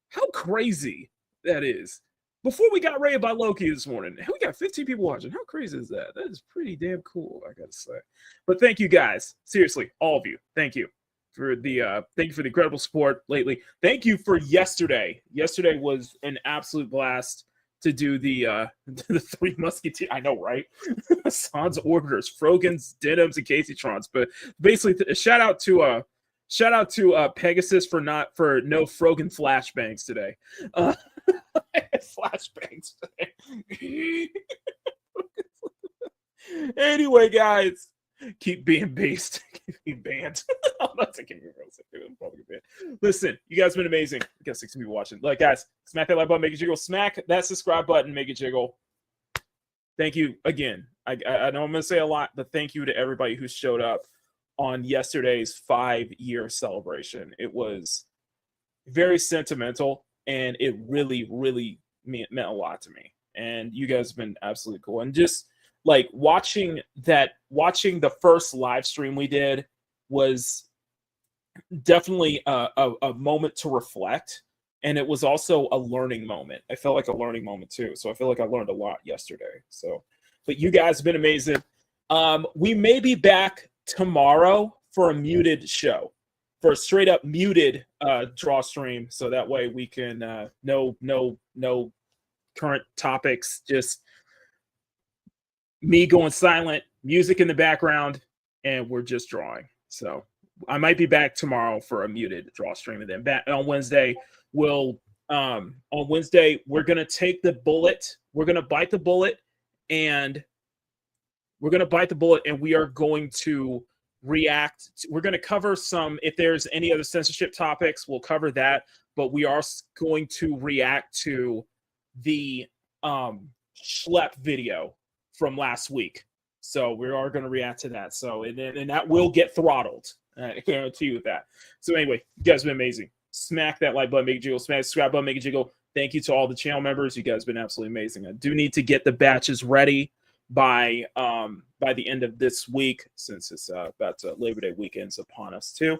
How crazy that is. Before we got raided by Loki this morning, we got 15 people watching. How crazy is that? That is pretty damn cool, I gotta say. But thank you guys, seriously, all of you. Thank you for the incredible support lately. Thank you for yesterday. Yesterday was an absolute blast to do the three musketeers. I know, right? Sans Orbiters, Frogans, Denims, and Caseytrons. But basically, shout out to Pegasus for no Frogan flashbangs today. Flashbangs today. Anyway, guys, keep being based. Keep being banned. I'm not taking it. I'm probably banned. Listen, you guys have been amazing. We got 60 people watching. Like, guys, smack that like button, make it jiggle. Smack that subscribe button, make it jiggle. Thank you again. I know I'm going to say a lot, but thank you to everybody who showed up on yesterday's 5-year celebration. It was very sentimental, and it really, really meant a lot to me. And you guys have been absolutely cool. And just like watching the first live stream we did was definitely a moment to reflect. And it was also a learning moment. I felt like a learning moment too. So I feel like I learned a lot yesterday. So, but you guys have been amazing. We may be back tomorrow for a muted show, for a straight up muted draw stream. So that way we can no current topics, just me going silent, music in the background, and we're just drawing. So I might be back tomorrow for a muted draw stream, and then back on Wednesday. We're gonna take the bullet. We're gonna bite the bullet, and we are going to react. We're gonna cover some. If there's any other censorship topics, we'll cover that. But we are going to react to the schlep video from last week. So we are going to react to that. So and that will get throttled. I guarantee you that. So anyway, you guys have been amazing. Smack that like button, make it jiggle. Smack the subscribe button, make it jiggle. Thank you to all the channel members. You guys have been absolutely amazing. I do need to get the batches ready by the end of this week, since it's about Labor Day weekend's upon us too.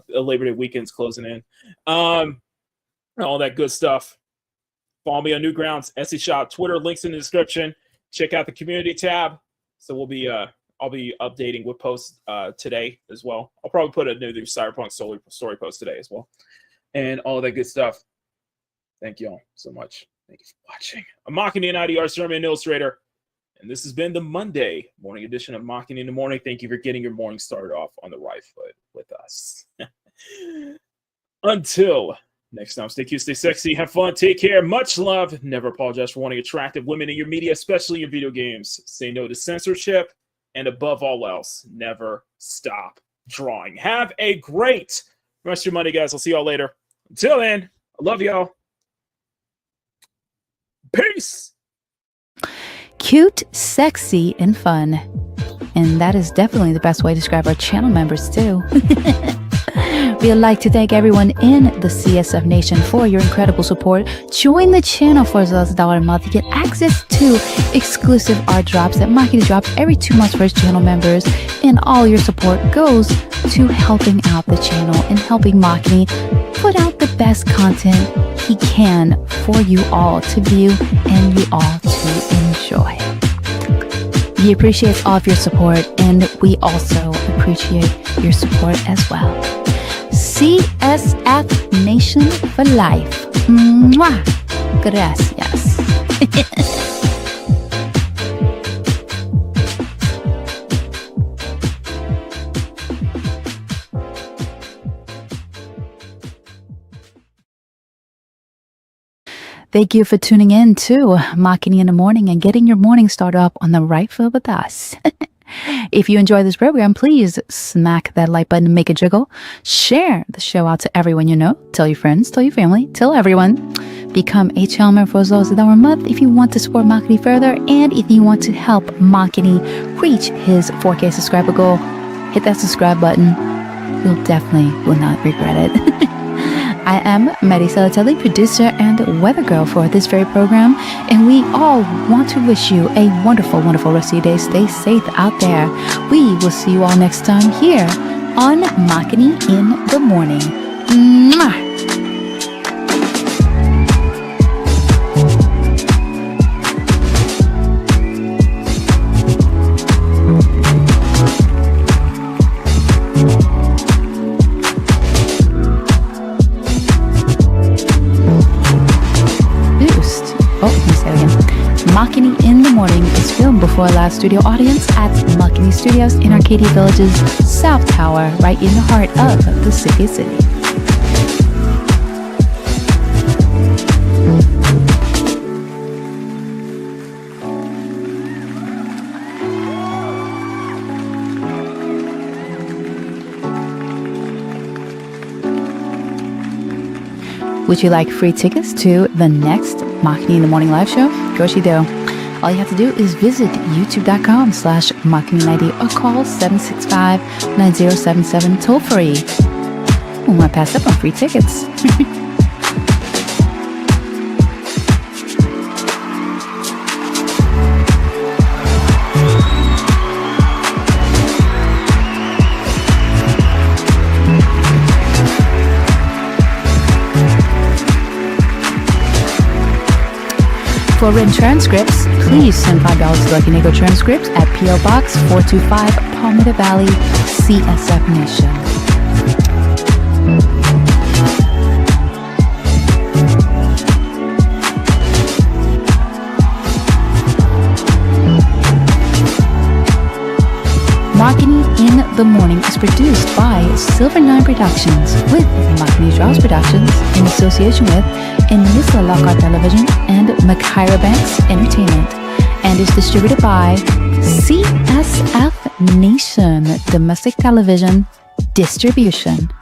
Labor Day weekend's closing in. All that good stuff. Follow me on Newgrounds, Etsy Shop, Twitter, links in the description. Check out the community tab. So I'll be updating with posts today as well. I'll probably put a new Cyberpunk story post today as well, and all that good stuff. Thank you all so much. Thank you for watching. I'm Makini, an IDR Sermon Illustrator, and this has been the Monday morning edition of Makini in the Morning. Thank you for getting your morning started off on the right foot with us. Until next time, stay cute, stay sexy, have fun, take care, much love. Never apologize for wanting attractive women in your media, especially your video games. Say no to censorship, and above all else, never stop drawing. Have a great rest of your Monday, guys. I'll see y'all later. Until then, I love y'all. Peace. Cute, sexy, and fun. And that is definitely the best way to describe our channel members, too. We'd like to thank everyone in the CSF Nation for your incredible support. Join the channel for as low as $1 a month to get access to exclusive art drops that Makini drops every 2 months for his channel members. And all your support goes to helping out the channel and helping Makini put out the best content he can for you all to view and you all to enjoy. He appreciates all of your support, and we also appreciate your support as well. CSF Nation for life. Mwah! Gracias. Thank you for tuning in to Makini in the Morning and getting your morning started up on the right foot with us. If you enjoy this program, please smack that like button and make it jiggle. Share the show out to everyone you know. Tell your friends, tell your family, tell everyone. Become a channel member for as low as $1 a month if you want to support Makini further, and if you want to help Makini reach his 4K subscriber goal, hit that subscribe button. You'll definitely will not regret it. I am Marisa Latelli, producer and weather girl for this very program, and we all want to wish you a wonderful, wonderful rest of your day. Stay safe out there. We will see you all next time here on Makini in the Morning. Mwah! Makini in the Morning is filmed before a live studio audience at Makini Studios in Arcadia Village's South Tower, right in the heart of the city. Would you like free tickets to the next Makini in the Morning live show? Of course you do. All you have to do is visit youtube.com/Makini90 or call 765-9077 toll free. We want to pass up on free tickets. For written transcripts, please send $5 to Lucky Nego Transcripts at P.O. Box 425, Palmetto Valley, CSF Nation. Makini in the Morning is produced by Silver Nine Productions with Makini Draws Productions in association with Inisa Lockhart Television and Makira Banks Entertainment, and is distributed by CSF Nation Domestic Television Distribution.